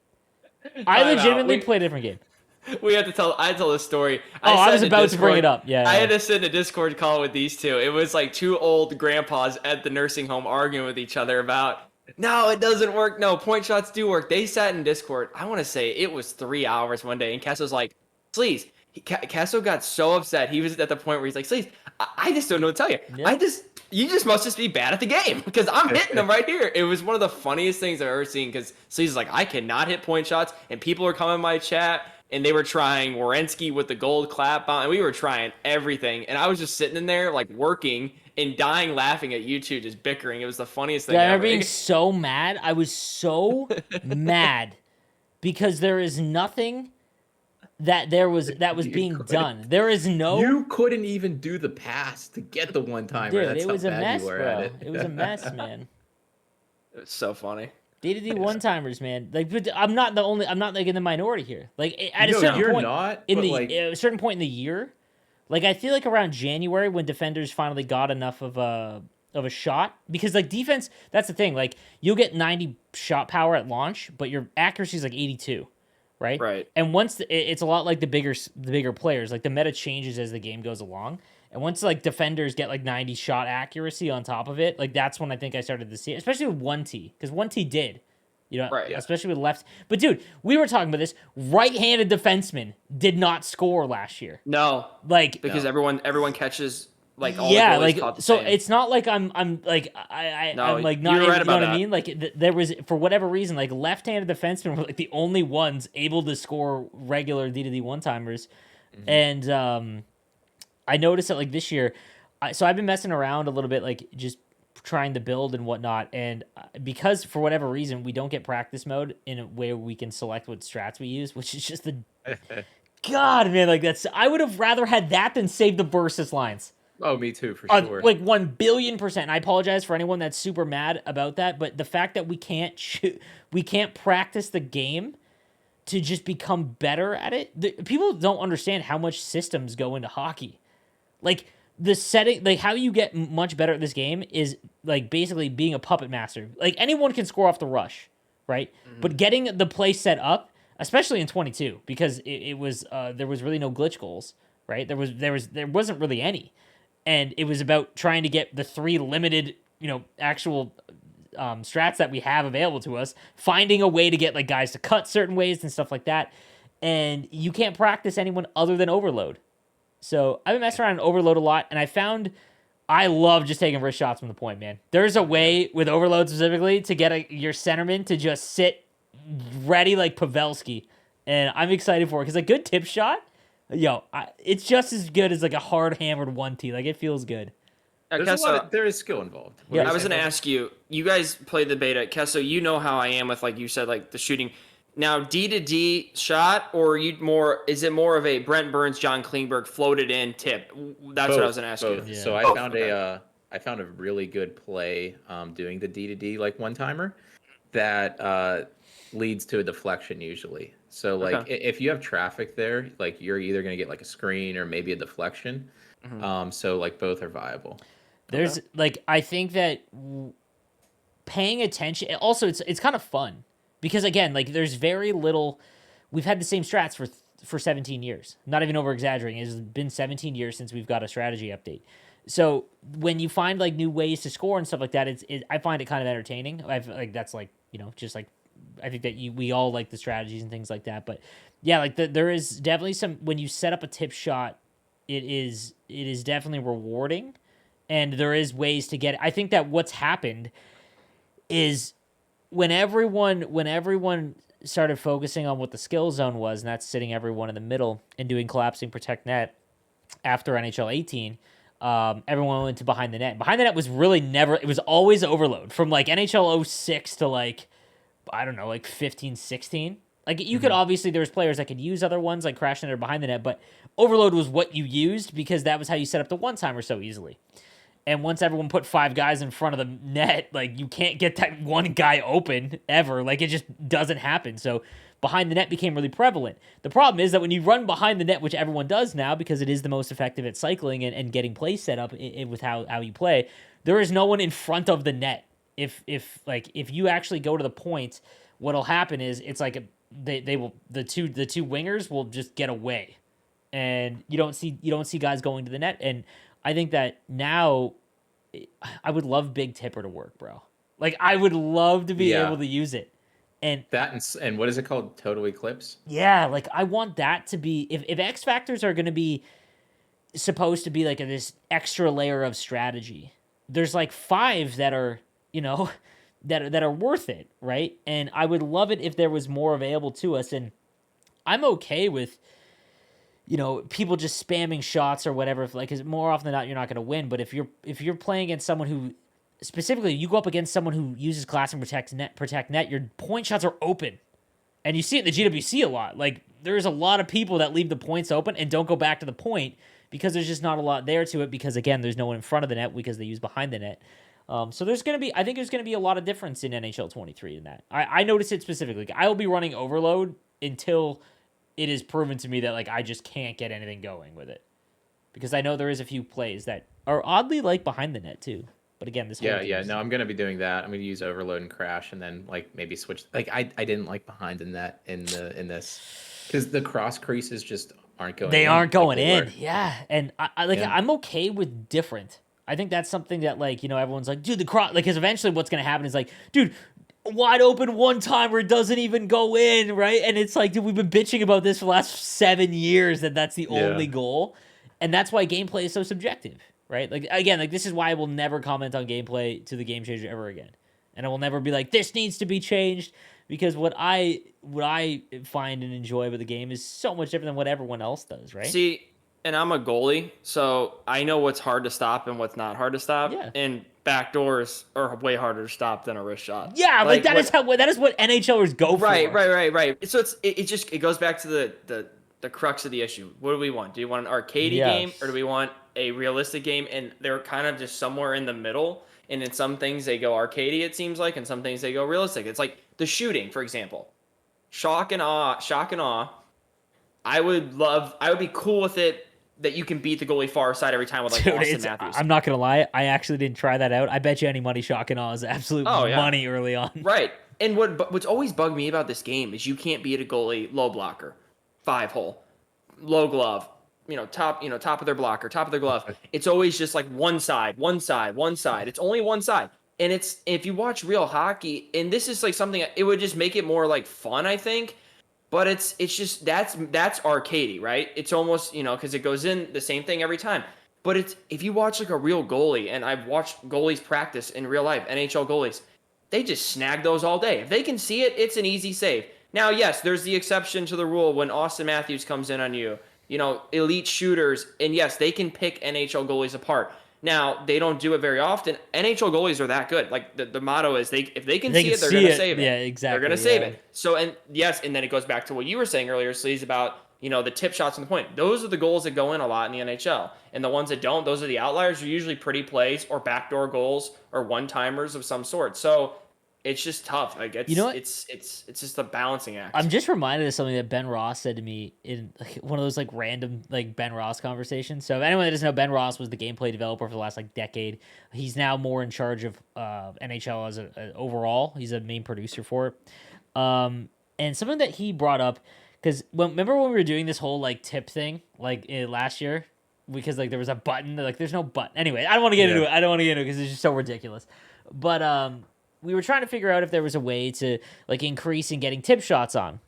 I legitimately played a different game.
I had to tell this story.
I was about to bring it up. Yeah.
I had to sit in a Discord call with these two. It was like two old grandpas at the nursing home arguing with each other about No, it doesn't work. No, point shots do work. They sat in Discord. I want to say it was 3 hours one day, and Kesso's like, "Sleaze." Kesso got so upset. He was at the point where he's like, "Sleaze, I just don't know what to tell you.
Yeah.
You just must just be bad at the game because I'm hitting them right here." It was one of the funniest things I've ever seen because Sleaze is like, "I cannot hit point shots," and people are coming in my chat. And they were trying Wierenski with the gold clap on, and we were trying everything. And I was just sitting in there, like, working and dying laughing at you two just bickering. It was the funniest thing
Yeah, I
ever.
remember being so mad. I was so mad because there is nothing that was
You
being
couldn't-
done. There is no
You couldn't even do the pass to get the one timer.
dude.
That's
It was
how
a
bad
mess,
you were
bro.
at it.
It was a mess, man.
It was so funny.
D2D one timers, man. Like, but I'm not the only. I'm not like in the minority here. Like at a
No,
certain
you're
point
not,
in
but,
the
like-
a certain point in the year, like I feel like around January when defenders finally got enough of a shot because like defense. That's the thing. Like you'll get 90 shot power at launch, but your accuracy is like 82, right?
Right.
And once it's a lot like the bigger players. Like the meta changes as the game goes along. And once like defenders get like 90 shot accuracy on top of it, like that's when I think I started to see it, especially with 1T, because 1T did,
Right, yeah.
especially with left. But dude, we were talking about this. Right-handed defenseman did not score last year.
No,
Like
because everyone catches like all
yeah,
the goalies
like
caught the
so
same.
it's not like I'm like
No,
I'm like not
you're
able,
right
you know
about
what I
that.
mean? Like there was for whatever reason like left-handed defensemen were like the only ones able to score regular D2D one-timers. And I noticed that like this year so I've been messing around a little bit like just trying to build and whatnot, and because for whatever reason we don't get practice mode in a way where we can select what strats we use, which is just the God, man, like that's I would have rather had that than save the versus lines.
Oh, me too, for sure.
Like 1,000,000,000%. I apologize for anyone that's super mad about that, but the fact that we can't practice the game to just become better at it. People don't understand how much systems go into hockey. Like the setting, like how you get much better at this game is like basically being a puppet master. Like anyone can score off the rush, right? But getting the play set up, especially in 22, because it was there was really no glitch goals, right? There wasn't really any. And it was about trying to get the 3 limited, actual strats that we have available to us, finding a way to get like guys to cut certain ways and stuff like that. And you can't practice anyone other than Overload. So I've been messing around in Overload a lot, and I found I love just taking wrist shots from the point, man. There's a way with Overload specifically to get your centerman to just sit ready like Pavelski, and I'm excited for it because a good tip shot. It's just as good as like a hard hammered 1T. Like it feels good.
There is skill involved.
Yeah.
I was gonna ask you. You guys played the beta, Kesso. You know how I am with like you said, like the shooting. Now D to D shot, or is it more of a Brent Burns, John Klingberg floated in tip? That's what I was gonna ask you.
Yeah.
So I
Both,
found
okay.
I found a really good play doing the D to D like one timer that leads to a deflection usually. So like
Okay.
if you have traffic there, like you're either gonna get like a screen or maybe a deflection. So like both are viable.
There's like I think that paying attention. Also, it's kind of fun because again, like there's very little. We've had the same strats for 17 years. Not even over exaggerating. It's been 17 years since we've got a strategy update. So when you find like new ways to score and stuff like that, I find it kind of entertaining. I've like that's like just like I think that we all like the strategies and things like that. But yeah, like there is definitely some when you set up a tip shot, it is definitely rewarding, and there is ways to get it. I think that what's happened is when everyone started focusing on what the skill zone was, and that's sitting everyone in the middle and doing collapsing protect net after NHL 18. Everyone went to behind the net. Behind the net was really never. It was always Overload from like NHL 06 to like I don't know, like 15, 16. Like you could obviously there was players that could use other ones like crashing or behind the net, but Overload was what you used because that was how you set up the one timer so easily. And once everyone put 5 guys in front of the net, like you can't get that one guy open ever. Like it just doesn't happen. So behind the net became really prevalent. The problem is that when you run behind the net, which everyone does now because it is the most effective at cycling and getting plays set up with how you play, there is no one in front of the net. If you actually go to the point, what'll happen is it's like they will the two wingers will just get away, and you don't see guys going to the net. And I think that now I would love Big Tipper to work, bro. Like I would love to be able
Yeah,
to use it. And
that and what is it called? Total Eclipse.
yeah, like I want that to be if X factors are going to be supposed to be like this extra layer of strategy. There's like 5 that are, you know, that are worth it, right? And I would love it if there was more available to us. And I'm okay with, you know, people just spamming shots or whatever. Like, 'cause more often than not, you're not going to win. But if you're playing against someone who, specifically, you go up against someone who uses class and protect net, your point shots are open, and you see it in the GWC a lot. Like, there's a lot of people that leave the points open and don't go back to the point because there's just not a lot there to it. Because again, there's no one in front of the net because they use behind the net. So there's gonna be, I think there's gonna be a lot of difference in NHL 23 in that. I notice it specifically. I will be running Overload until it is proven to me that like I just can't get anything going with it, because I know there is a few plays that are oddly like behind the net too. But again, this whole
Yeah. No, I'm gonna be doing that. I'm gonna use Overload and Crash, and then like maybe switch. Like I didn't like behind the net in this because the cross creases just aren't going.
they
in
aren't
like
going
they
in.
were.
Yeah, and I like
Yeah.
I'm okay with different. I think that's something that like, you know, everyone's like, dude, the cross, like, because eventually what's gonna happen is like, dude, wide open one timer doesn't even go in, right? And it's like, dude, we've been bitching about this for the last 7 years that that's the
Yeah.
only goal, and that's why gameplay is so subjective, right? Like again, like this is why I will never comment on gameplay to the game changer ever again, and I will never be like this needs to be changed, because what I find and enjoy with the game is so much different than what everyone else does, right?
See, and I'm a goalie, so I know what's hard to stop and what's not hard to stop.
Yeah.
And backdoors are way harder to stop than a wrist shot.
Yeah, like that is
what?
how that is what NHLers go
Right,
for.
right. So it just it goes back to the crux of the issue. What do we want? Do you want an arcadey
Yeah.
game or do we want a realistic game? And they're kind of just somewhere in the middle. And in some things they go arcadey, it seems like, and some things they go realistic. It's like the shooting, for example. Shock and awe. I would be cool with it that you can beat the goalie far side every time with like
Dude,
Austin Matthews.
I'm not gonna lie, I actually didn't try that out. I bet you any money shock and awe is absolute
Oh, yeah.
money early on.
Right. And what's always bugged me about this game is you can't beat a goalie low blocker, 5-hole, low glove, top of their blocker, top of their glove. It's always just like one side. It's only one side. And it's, if you watch real hockey, and this is like something, it would just make it more like fun, I think. But it's just that's arcadey, right? It's almost, because it goes in the same thing every time. But it's, if you watch like a real goalie, and I've watched goalies practice in real life, NHL goalies, they just snag those all day. If they can see it, it's an easy save. Now, yes, there's the exception to the rule when Austin Matthews comes in on you. Elite shooters, and yes, they can pick NHL goalies apart. Now, they don't do it very often. NHL goalies are that good. Like the motto is if they can see it, they're going to save it.
Yeah, exactly.
They're going to save it. So, and yes, and then it goes back to what you were saying earlier, Sleaze, about, the tip shots on the point. Those are the goals that go in a lot in the NHL. And the ones that don't, those are the outliers. Are usually pretty plays or backdoor goals or one-timers of some sort. So, it's just tough. Like it's just a balancing act.
I'm just reminded of something that Ben Ross said to me in like one of those like random like Ben Ross conversations. So if anyone that doesn't know, Ben Ross was the gameplay developer for the last like decade. He's now more in charge of NHL as a overall. He's a main producer for it. And something that he brought up, because remember when we were doing this whole like tip thing like last year, because like there was a button, like there's no button. Anyway, I don't want to get into it because it's just so ridiculous. But we were trying to figure out if there was a way to like increase in getting tip shots on.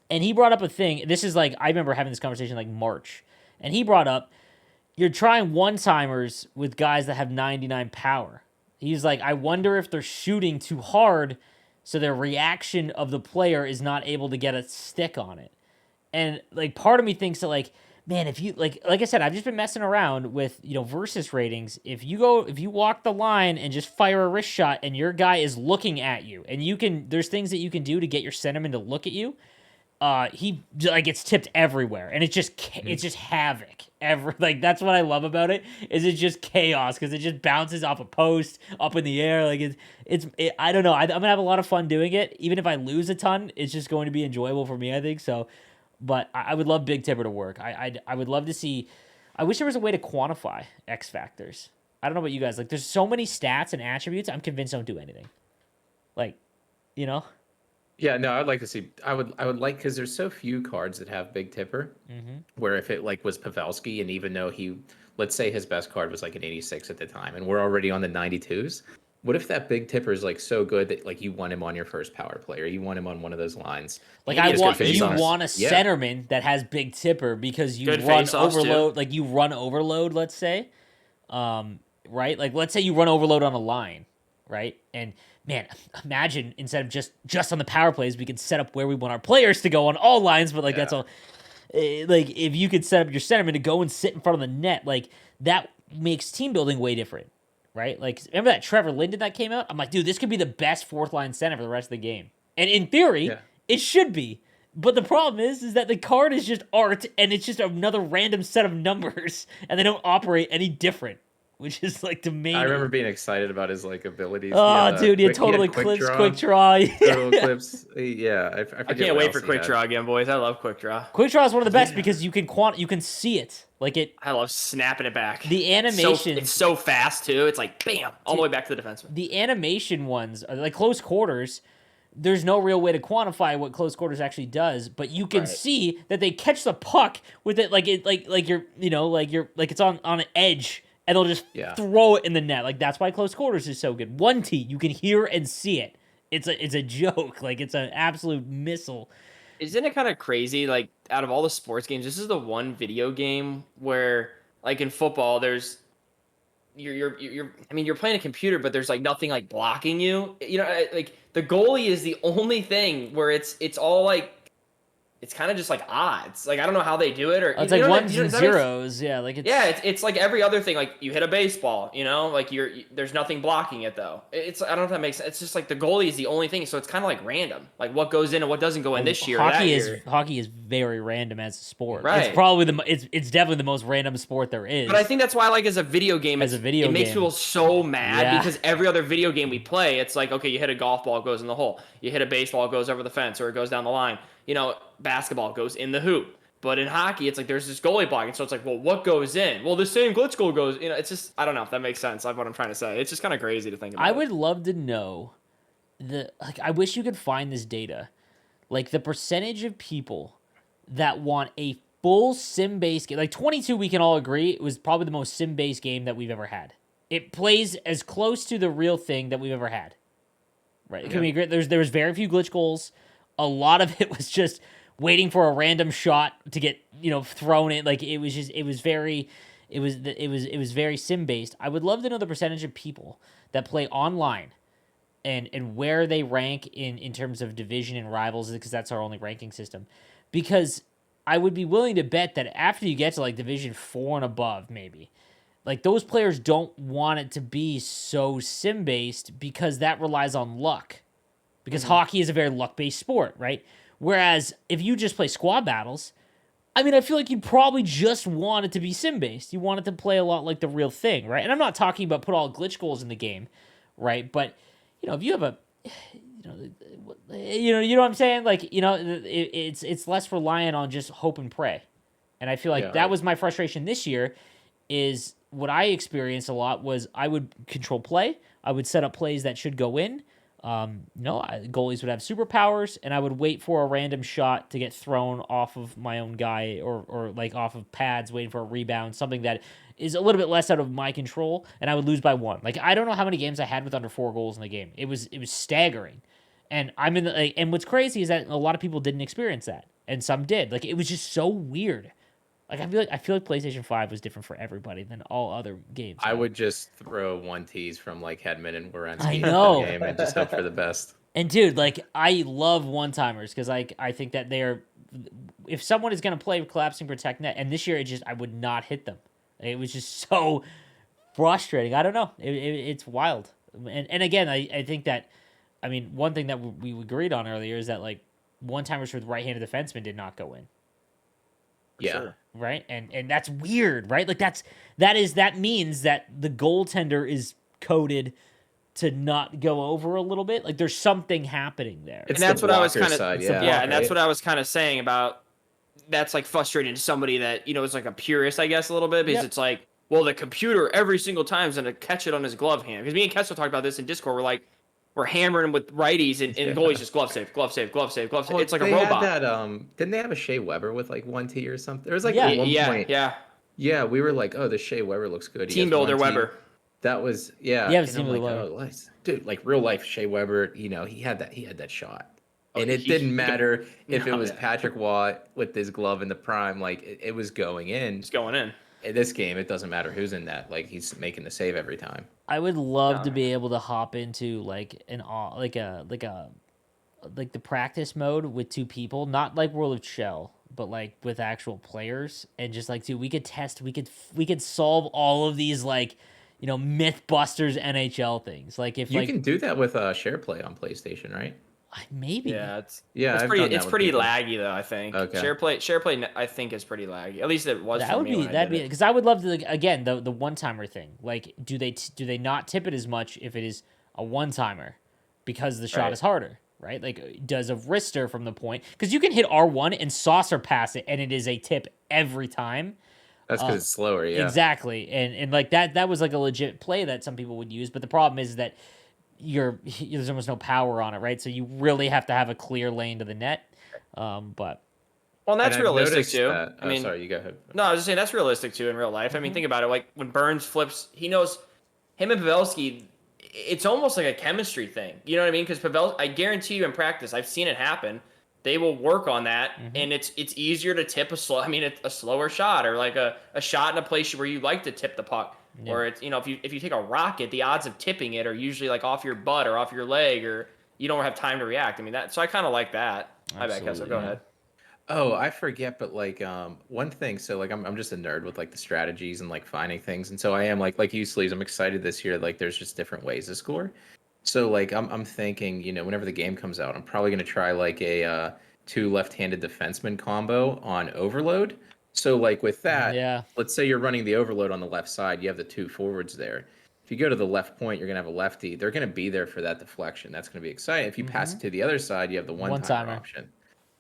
And he brought up a thing. This is like, I remember having this conversation like March. And he brought up, you're trying one-timers with guys that have 99 power. He's like, I wonder if they're shooting too hard so their reaction of the player is not able to get a stick on it. And like part of me thinks that like, man, if you like I said, I've just been messing around with, versus ratings. If you walk the line and just fire a wrist shot and your guy is looking at you, and there's things that you can do to get your centerman to look at you, he like gets tipped everywhere, and it's just havoc. Like that's what I love about it, is it's just chaos because it just bounces off a post up in the air. Like I don't know. I'm gonna have a lot of fun doing it. Even if I lose a ton, it's just going to be enjoyable for me, I think so. But I would love Big Tipper to work. I would love to see. I wish there was a way to quantify X factors. I don't know about you guys. Like, there's so many stats and attributes. I'm convinced don't do anything. Like,
Yeah, no, I'd like to see. I would like, because there's so few cards that have Big Tipper. Where if it like was Pavelski, and even though let's say his best card was like an 86 at the time, and we're already on the 92s, What if that big tipper is like so good that like you want him on your first power play, or you want him on one of those lines?
Like
And he
I
has good
want
face
you
offs.
want a
Yeah.
centerman that has big tipper because you
Good
run
face-offs, too.
overload, like you run overload, let's say. Right? Like let's say you run overload on a line, right? And man, imagine instead of just on the power plays, we could set up where we want our players to go on all lines, but like that's
Yeah.
all like if you could set up your centerman to go and sit in front of the net, like that makes team building way different. Right? Like remember that Trevor Linden that came out? I'm like, dude, this could be the best fourth line center for the rest of the game. And in theory,
Yeah.
it should be. But the problem is that the card is just art and it's just another random set of numbers and they don't operate any different, which is like the main.
I remember being excited about his like abilities.
Oh, dude, he had totally
quick
clips,
draw,
quick draw.
total clips. Yeah, I
I
forget
can't
what
wait
else
for
he
quick
had.
draw again, boys. I love quick draw.
Quick draw is one of the best
Yeah.
because you can see it. Like it,
I love snapping it back.
the animation.
It's so fast too. It's like bam, all the way back to the defenseman.
The animation ones are like close quarters. There's no real way to quantify what close quarters actually does, but you can
Right.
see that they catch the puck with it like you're like it's on an edge and they'll just
Yeah.
throw it in the net. Like that's why close quarters is so good. 1T, you can hear and see it. It's a joke. Like it's an absolute missile.
Isn't it kind of crazy? Like out of all the sports games, this is the one video game where, like in football, there's I mean, you're playing a computer, but there's like nothing like blocking you. You know, like the goalie is the only thing where it's all like it's kind of just like odds. Like I don't know how they do it, or
It's
you
like
know,
ones
you know,
and
does that make
zeros. Yeah, like it's
yeah, it's like every other thing. Like you hit a baseball, you know, like there's nothing blocking it though. It's I don't know if that makes sense. It's just like the goalie is the only thing, so it's kind of like random, like what goes in and what doesn't go in this year. Or that year.
Hockey is very random as a sport.
Right.
It's probably it's definitely the most random sport there is.
But I think that's why, like, as a video game,
As a video
it makes
game.
people so mad
Yeah.
because every other video game we play, it's like, okay, you hit a golf ball, it goes in the hole. You hit a baseball, it goes over the fence, or it goes down the line. You know, basketball goes in the hoop. But in hockey, it's like there's this goalie blocking, so it's like, well, what goes in? Well, the same glitch goal goes. You know, it's just I don't know if that makes sense. That's what I'm trying to say. It's just kind of crazy to think about.
I would love to know I wish you could find this data. Like the percentage of people that want a full sim-based game. Like 22, we can all agree, it was probably the most sim-based game that we've ever had. It plays as close to the real thing that we've ever had. Right? Can we agree? There was very few glitch goals. A lot of it was just waiting for a random shot to get, thrown in. Like it was very sim-based. I would love to know the percentage of people that play online and where they rank in terms of division and rivals, because that's our only ranking system. Because I would be willing to bet that after you get to like Division 4 and above, maybe, like those players don't want it to be so sim-based because that relies on luck. Because hockey is a very luck-based sport, right? Whereas if you just play squad battles, I mean, I feel like you probably just want it to be sim-based. You want it to play a lot like the real thing, right? And I'm not talking about put all glitch goals in the game, right? But, if you have a, you know what I'm saying? Like, it's less reliant on just hope and pray. And I feel like that was my frustration this year is what I experienced a lot was I would control play. I would set up plays that should go in. Goalies would have superpowers, and I would wait for a random shot to get thrown off of my own guy or like off of pads, waiting for a rebound, something that is a little bit less out of my control, and I would lose by one. Like I don't know how many games I had with under 4 goals in the game. It was staggering, and I'm in the and what's crazy is that a lot of people didn't experience that, and some did. Like it was just so weird. Like I feel like PlayStation 5 was different for everybody than all other games.
I would just throw 1Ts from like Hedman and Werenski
I
in
know.
the game and just hope for the best.
And dude, like I love one-timers because I think that they're if someone is gonna play collapsing protect net, and this year I would not hit them. It was just so frustrating. I don't know. It's wild. And again, I think that one thing that we agreed on earlier is that like one-timers with right-handed defensemen did not go in.
Yeah.
Sure.
Right? And that's weird, right? Like that means that the goaltender is coded to not go over a little bit. Like there's something happening there.
It's
And that's
the
what I was
blocker
kind of
side,
yeah,
yeah,
and that's
right?
what I was kind of saying about that's like frustrating to somebody that is like a purist, I guess, a little bit because
Yep.
it's like, well, the computer every single time is gonna catch it on his glove hand. Because me and Kessler talked about this in Discord. We're hammering with righties and the goalie's just glove save, glove save, glove save, glove save.
Well,
It's like a
they
robot.
had that, didn't they have a Shea Weber with like 1T or something? There was like
Yeah.
at one point.
Yeah.
Yeah, we were like, oh, this Shea Weber looks good. He
Team
has
builder
1T.
Weber.
That was yeah,
You haven't
and
seen
I'm
me with
like,
lower.
oh, dude, like real life Shea Weber, he had that shot,
Oh,
and it
he
didn't
could,
matter if it
no,
was
yeah,
Patrick Watt with his glove in the prime, like it was going in.
it's going in.
In this game, it doesn't matter who's in that, like he's making the save every time.
I would love to
No,
be able to hop into like like the practice mode with two people, not like World of Shell, but like with actual players, and just like, dude, we could test, we could solve all of these like, MythBusters NHL things. Like if
You
like
can do that with share play on PlayStation, right?
maybe
yeah, it's
Yeah,
it's
I've
pretty
done that
it's
with
pretty
people.
laggy though. I think
Okay.
share play I think is pretty laggy. At least it was
that
for
would
me
be
when I
that'd
did
be
it.
because I would love to like, again the one timer thing. Like, do they not tip it as much if it is a one timer because the shot
Right.
is harder? Right, like does a wrister from the point, because you can hit R1 and saucer pass it and it is a tip every time.
That's because
Uh,
it's slower. Yeah.
Exactly, and like that was like a legit play that some people would use, but the problem is that there's almost no power on it, right? So you really have to have a clear lane to the net. But
Well, and
And
that's
I've
realistic
noticed
too.
that.
I
Oh,
mean,
sorry, you go ahead.
no, I was just saying that's realistic too in real life. I mean,
Mhm.
think about it. Like when Burns flips, he knows him and Pavelski. It's almost like a chemistry thing. You know what I mean? Because Pavel, I guarantee you in practice, I've seen it happen. They will work on that, and it's easier to tip a slow. I mean, a slower shot or like a shot in a place where you like to tip the puck.
yeah,
Or it's if you take a rocket, the odds of tipping it are usually like off your butt or off your leg, or you don't have time to react. I mean that. So I kind of like that. My bad, Kessel.
absolutely,
Go
yeah.
ahead.
Oh, I forget, but like one thing, so like I'm just a nerd with like the strategies and like finding things. And so I am like you sleeves, I'm excited this year, like there's just different ways to score. So like I'm thinking, whenever the game comes out, I'm probably gonna try like a two left-handed defenseman combo on overload. So like with that,
Yeah.
let's say you're running the overload on the left side, you have the two forwards there. If you go to the left point, you're gonna have a lefty. They're gonna be there for that deflection. That's gonna be exciting. If you pass
Mm-hmm.
it to the other side, you have the
One
one-timer
timer.
option.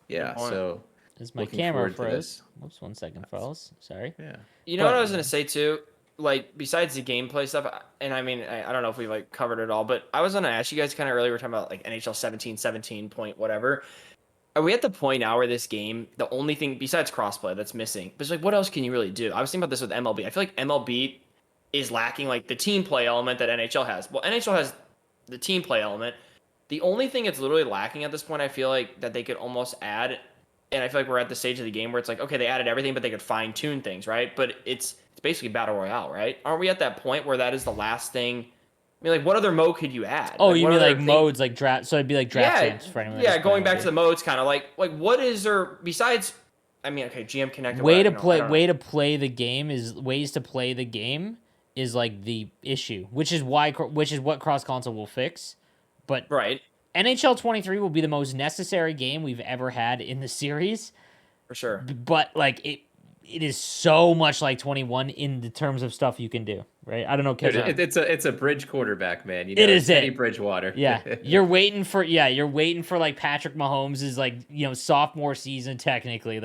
Good
Yeah,
point.
so
Is my
looking
camera
forward to
froze?
this.
Whoops, 1 second, fellas. Sorry.
Yeah.
You know what
But
I was gonna say too? Like besides the gameplay stuff, and I mean I don't know if we like covered it all, but I was gonna ask you guys kind of earlier. We were talking about like NHL 17 point whatever. Are we at the point now where this game, the only thing besides crossplay that's missing, but it's like what else can you really do? I was thinking about this with MLB. I feel like MLB is lacking like the team play element that NHL has. Well, NHL has the team play element. The only thing it's literally lacking at this point, I feel like that they could almost add, and I feel like we're at the stage of the game where it's like, okay, they added everything, but they could fine tune things, right? But it's basically battle royale, right? Aren't we at that point where that is the last thing? I mean, like, what other mode could you add?
oh,
Like,
you
what
mean
other
like
thing?
modes, like draft? So it'd be like draft
Yeah,
champs for anyone. that
yeah.
doesn't play
Going back to
MLB.
the modes, kind of like what is there besides? I mean, okay, GM Connect. or
way
what,
to
you know, I
play
don't know.
way to play the game is ways to play the game is like the issue, which is what cross console will fix. But
Right,
NHL 23 will be the most necessary game we've ever had in the series.
for sure.
But like it is so much like 21 in the terms of stuff you can do, right? I don't know,
Dude,
Kevin.
Yeah.
it's a bridge quarterback, man.
It is
Teddy
it.
Bridgewater.
Yeah, you're waiting for like Patrick Mahomes is like sophomore season technically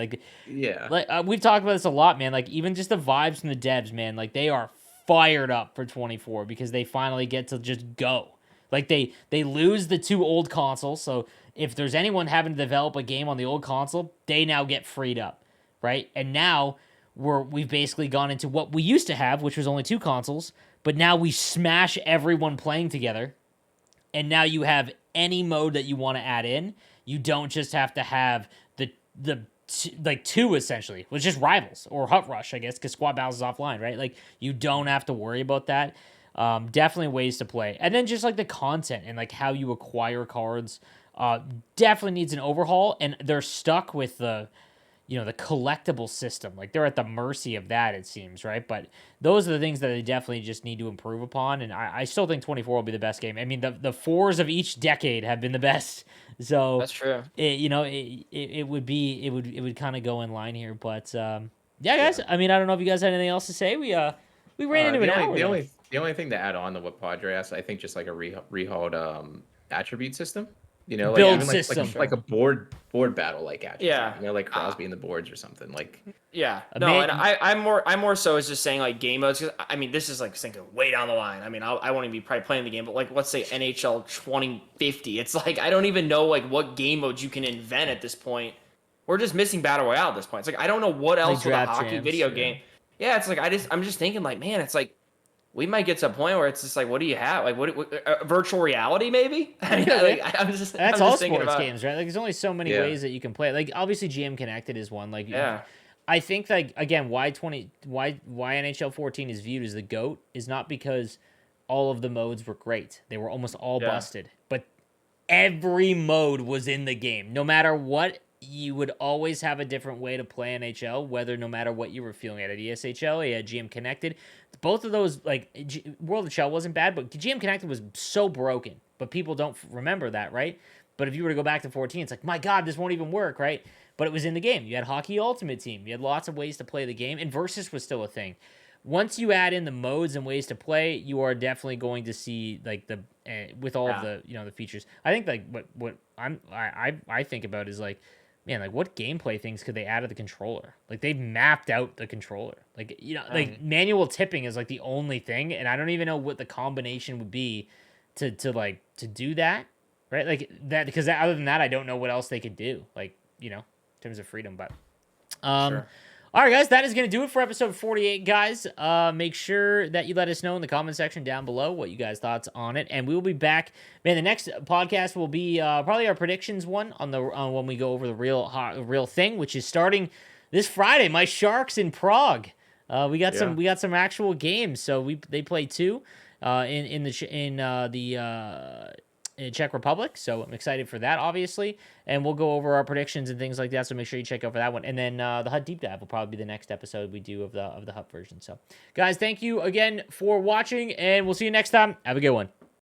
Yeah.
like we've talked about this a lot, man. Like even just the vibes from the devs, man. Like they are fired up for 24 because they finally get to just go. Like they lose the two old consoles, so if there's anyone having to develop a game on the old console, they now get freed up, right? And now we've basically gone into what we used to have, which was only two consoles, but now we smash everyone playing together, and now you have any mode that you want to add in. You don't just have to have like two essentially, which is just rivals or hut rush, I guess, because squad battles is offline, right? Like you don't have to worry about that. Definitely ways to play, and then just like the content and like how you acquire cards, definitely needs an overhaul. And they're stuck with the collectible system. Like they're at the mercy of that, it seems, right? But those are the things that they definitely just need to improve upon. And I still think 24 will be the best game. I mean, the fours of each decade have been the best. So
That's true.
it would kind of go in line here. But yeah, guys. I mean, I don't know if you guys had anything else to say. We ran into an hour.
The only thing to add on to what Padre asked, I think, just like a rehauled attribute system. Like
Build
even like,
system.
like a board battle like attribute.
Yeah.
Like Crosby in the boards or something. Like
Yeah,
A
no,
man-
and I'm more so as just saying like game modes. 'Cause, I mean, this is like thinking way down the line. I mean, I won't even be probably playing the game, but like let's say NHL 2050. It's like I don't even know like what game modes you can invent at this point. We're just missing battle royale at this point. It's like I don't know what else with a
draft
hockey
champs,
video
yeah.
game. Yeah, it's like I'm just thinking like man, it's like we might get to a point where it's just like, what do you have? Like, virtual reality, maybe? I mean,
Yeah,
I'm
that's all
just thinking
sports
about,
games, right? Like, there's only so many
Yeah.
ways that you can play it. Like, obviously, GM Connected is one. Like,
yeah,
I think, like, again, why NHL 14 is viewed as the GOAT is not because all of the modes were great. They were almost all
Yeah.
busted, but every mode was in the game. No matter what, you would always have a different way to play NHL, whether no matter what you were feeling at ESHL, you had GM Connected. Both of those, like, World of Chel wasn't bad, but GM Connected was so broken. But people don't remember that, right? But if you were to go back to 14, it's like, my God, this won't even work, right? But it was in the game. You had Hockey Ultimate Team. You had lots of ways to play the game, and Versus was still a thing. Once you add in the modes and ways to play, you are definitely going to see like the with all of the the features. I think like what I think about is like, man, like what gameplay things could they add to the controller? Like they've mapped out the controller. Like like manual tipping is like the only thing, and I don't even know what the combination would be to do that, right? Like that because other than that, I don't know what else they could do. Like in terms of freedom, but
sure.
all right, guys, that is going to do it for episode 48, guys. Make sure that you let us know in the comment section down below what you guys' thoughts on it, and we will be back. Man, the next podcast will be probably our predictions one on when we go over the real thing, which is starting this Friday. My Sharks in Prague. We got some actual games, so they play two in Czech Republic, so I'm excited for that, obviously, and we'll go over our predictions and things like that. So make sure you check out for that one, and then the HUT deep dive will probably be the next episode we do of the HUT version. So, guys, thank you again for watching, and we'll see you next time. Have a good one.